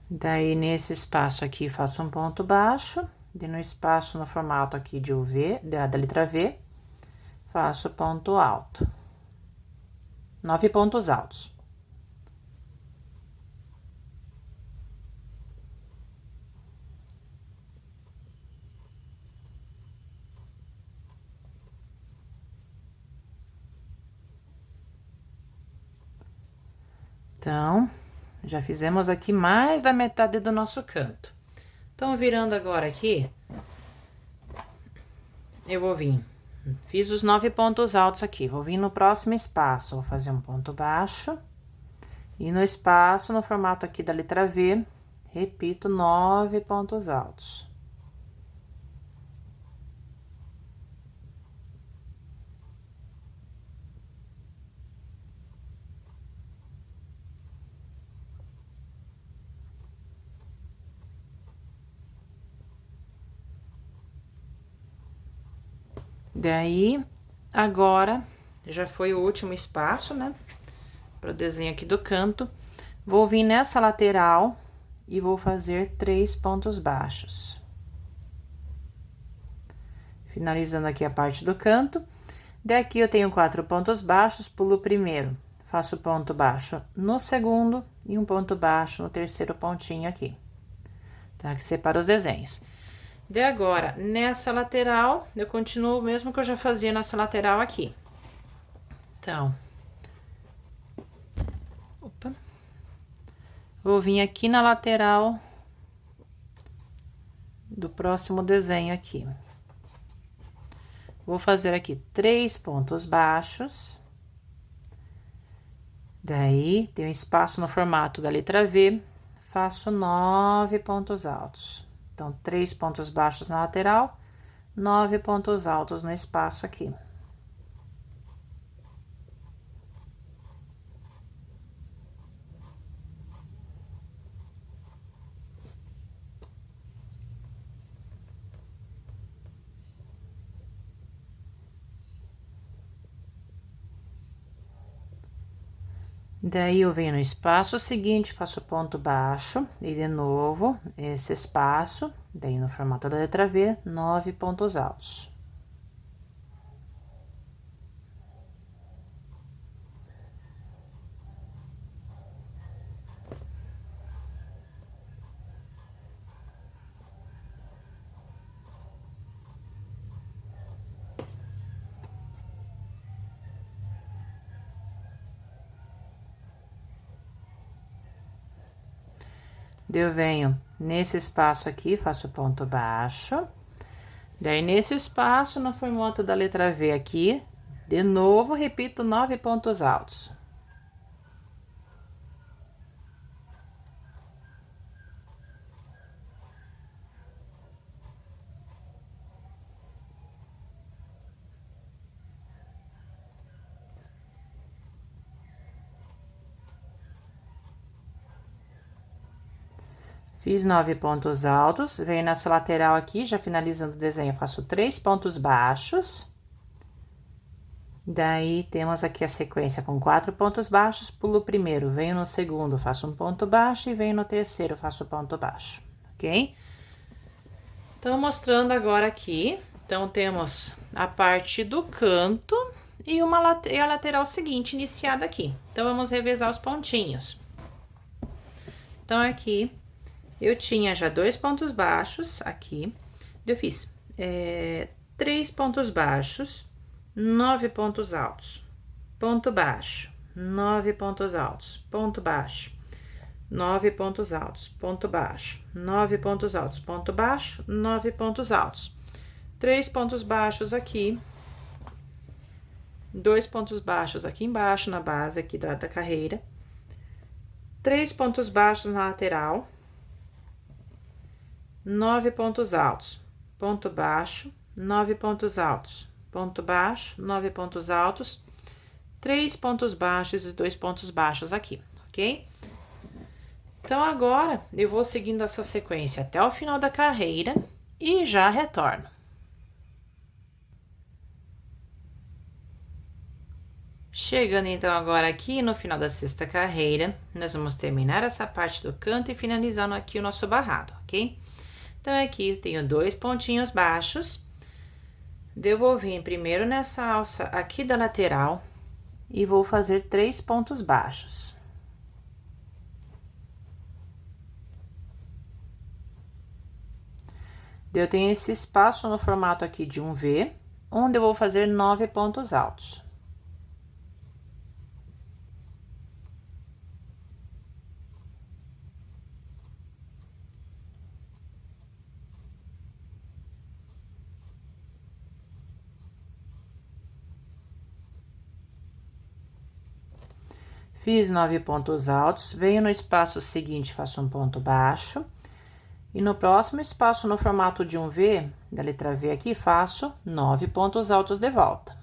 Daí, nesse espaço aqui, faço um ponto baixo, e no espaço no formato aqui de UV, da letra V, faço ponto alto. 9 pontos altos. Então, já fizemos aqui mais da metade do nosso canto. Então, virando agora aqui, eu vou vir, fiz os 9 pontos altos aqui, vou vir no próximo espaço, vou fazer um ponto baixo, e no espaço, no formato aqui da letra V, repito 9 pontos altos. Daí, agora, já foi o último espaço, né? para o desenho aqui do canto. Vou vir nessa lateral e vou fazer 3 pontos baixos. Finalizando aqui a parte do canto. Daqui eu tenho 4 pontos baixos, pulo o primeiro, faço ponto baixo no segundo e um ponto baixo no terceiro pontinho aqui. Tá? Que separa os desenhos. De agora, nessa lateral, eu continuo o mesmo que eu já fazia nessa lateral aqui. Então, opa, vou vir aqui na lateral do próximo desenho aqui. Vou fazer aqui 3 pontos baixos. Daí, tem um espaço no formato da letra V, faço 9 pontos altos. Então, 3 pontos baixos na lateral, 9 pontos altos no espaço aqui. Daí, eu venho no espaço seguinte, faço ponto baixo, e de novo, esse espaço, daí no formato da letra V, 9 pontos altos. Eu venho nesse espaço aqui, faço ponto baixo. Daí, nesse espaço, no formato da letra V aqui, de novo, repito 9 pontos altos. Fiz 9 pontos altos, venho nessa lateral aqui, já finalizando o desenho, faço 3 pontos baixos. Daí, temos aqui a sequência com 4 pontos baixos, pulo o primeiro, venho no segundo, faço um ponto baixo e venho no terceiro, faço ponto baixo, ok? Então, mostrando agora aqui, então, temos a parte do canto e a lateral seguinte iniciada aqui. Então, vamos revezar os pontinhos. Então, aqui, eu tinha já 2 pontos baixos aqui, eu fiz 3 pontos baixos, 9 pontos altos, ponto baixo, 9 pontos altos, ponto baixo, 9 pontos altos, ponto baixo, 9 pontos altos, ponto baixo, 9 pontos altos. 3 pontos baixos aqui, 2 pontos baixos aqui embaixo, na base aqui da carreira, 3 pontos baixos na lateral, 9 pontos altos, ponto baixo, 9 pontos altos, ponto baixo, 9 pontos altos, 3 pontos baixos e 2 pontos baixos aqui, ok? Então, agora, eu vou seguindo essa sequência até o final da carreira e já retorno. Chegando, então, agora aqui no final da sexta carreira, nós vamos terminar essa parte do canto e finalizando aqui o nosso barrado, ok? Então, aqui eu tenho 2 pontinhos baixos. Eu vou vir primeiro nessa alça aqui da lateral e vou fazer 3 pontos baixos. Eu tenho esse espaço no formato aqui de um V, onde eu vou fazer 9 pontos altos. Fiz 9 pontos altos, venho no espaço seguinte, faço um ponto baixo. E no próximo espaço, no formato de um V, da letra V aqui, faço 9 pontos altos de volta.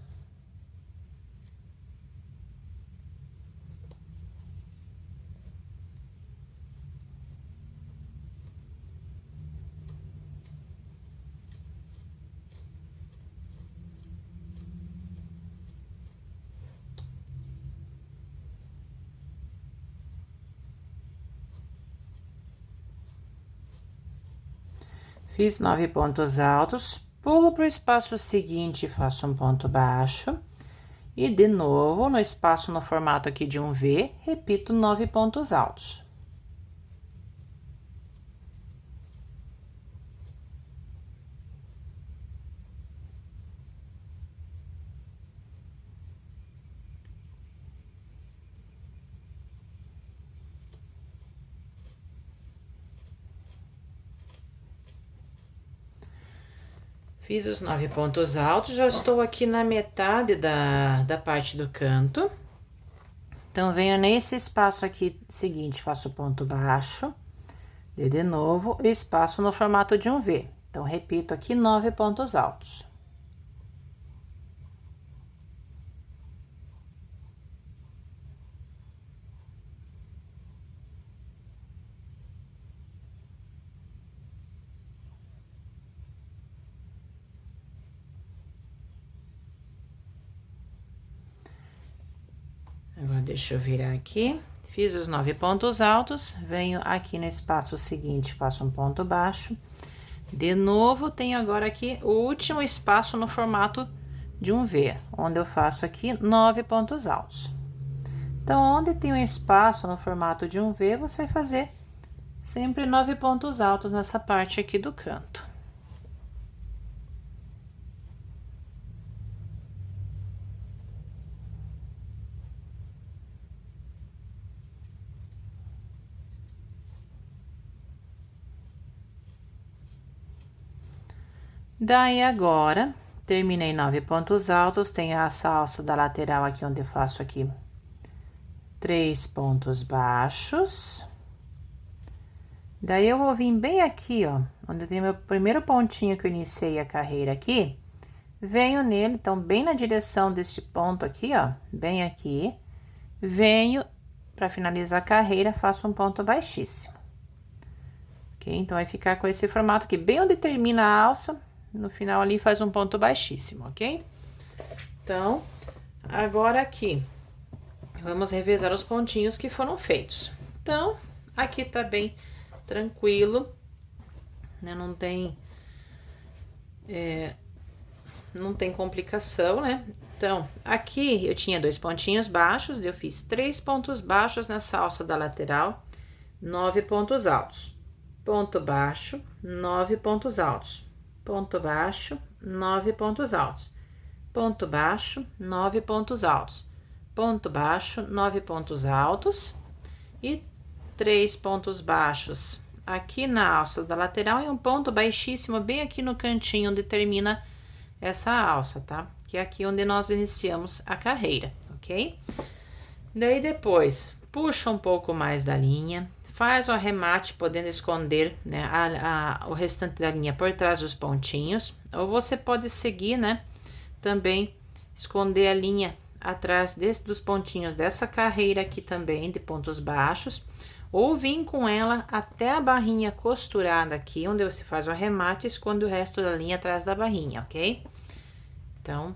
Fiz 9 pontos altos, pulo para o espaço seguinte, faço um ponto baixo. E de novo, no espaço no formato aqui de um V, repito 9 pontos altos. Fiz os 9 pontos altos, já estou aqui na metade da parte do canto. Então, venho nesse espaço aqui seguinte, faço ponto baixo, de novo, espaço no formato de um V. Então, repito aqui 9 pontos altos. Agora, deixa eu virar aqui. Fiz os 9 pontos altos, venho aqui no espaço seguinte, faço um ponto baixo. De novo, tenho agora aqui o último espaço no formato de um V, onde eu faço aqui 9 pontos altos. Então, onde tem um espaço no formato de um V, você vai fazer sempre 9 pontos altos nessa parte aqui do canto. Daí, agora, terminei 9 pontos altos, tem essa alça da lateral aqui, onde eu faço aqui 3 pontos baixos. Daí, eu vou vir bem aqui, ó, onde tem meu primeiro pontinho que eu iniciei a carreira aqui, venho nele, então, bem na direção deste ponto aqui, ó, bem aqui, venho para finalizar a carreira, faço um ponto baixíssimo. Ok? Então, vai ficar com esse formato aqui, bem onde termina a alça. No final ali faz um ponto baixíssimo, ok? Então, agora aqui, vamos revezar os pontinhos que foram feitos. Então, aqui tá bem tranquilo, né? Não tem complicação, né? Então, aqui eu tinha 2 pontinhos baixos, eu fiz 3 pontos baixos nessa alça da lateral, 9 pontos altos. Ponto baixo, 9 pontos altos. Ponto baixo, 9 pontos altos. Ponto baixo, 9 pontos altos. Ponto baixo, 9 pontos altos. E 3 pontos baixos aqui na alça da lateral e um ponto baixíssimo bem aqui no cantinho onde termina essa alça, tá? Que é aqui onde nós iniciamos a carreira, ok? Daí, depois, puxa um pouco mais da linha. Faz o arremate, podendo esconder, né, o restante da linha por trás dos pontinhos. Ou você pode seguir, né, também esconder a linha atrás dos pontinhos dessa carreira aqui também, de pontos baixos. Ou vir com ela até a barrinha costurada aqui, onde você faz o arremate e esconde o resto da linha atrás da barrinha, ok? Então,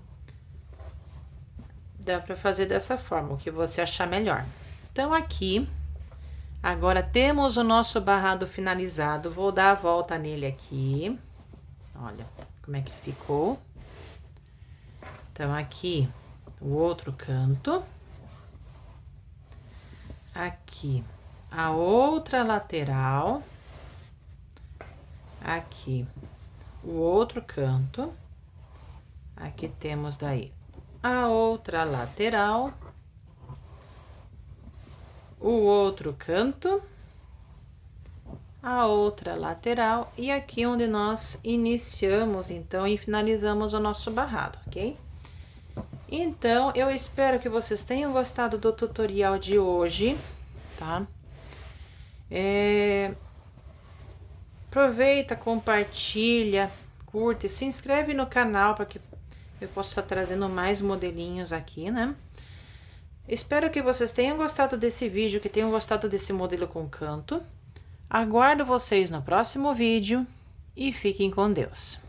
dá pra fazer dessa forma, o que você achar melhor. Então, aqui... Agora, temos o nosso barrado finalizado. Vou dar a volta nele aqui. Olha como é que ficou. Então, aqui, o outro canto. Aqui, a outra lateral. Aqui, o outro canto. Aqui temos daí a outra lateral. O outro canto, a outra lateral e aqui onde nós iniciamos, então, e finalizamos o nosso barrado, ok? Então, eu espero que vocês tenham gostado do tutorial de hoje, tá? Aproveita, compartilha, curte, se inscreve no canal para que eu possa estar trazendo mais modelinhos aqui, né? Espero que vocês tenham gostado desse vídeo, que tenham gostado desse modelo com canto. Aguardo vocês no próximo vídeo e fiquem com Deus.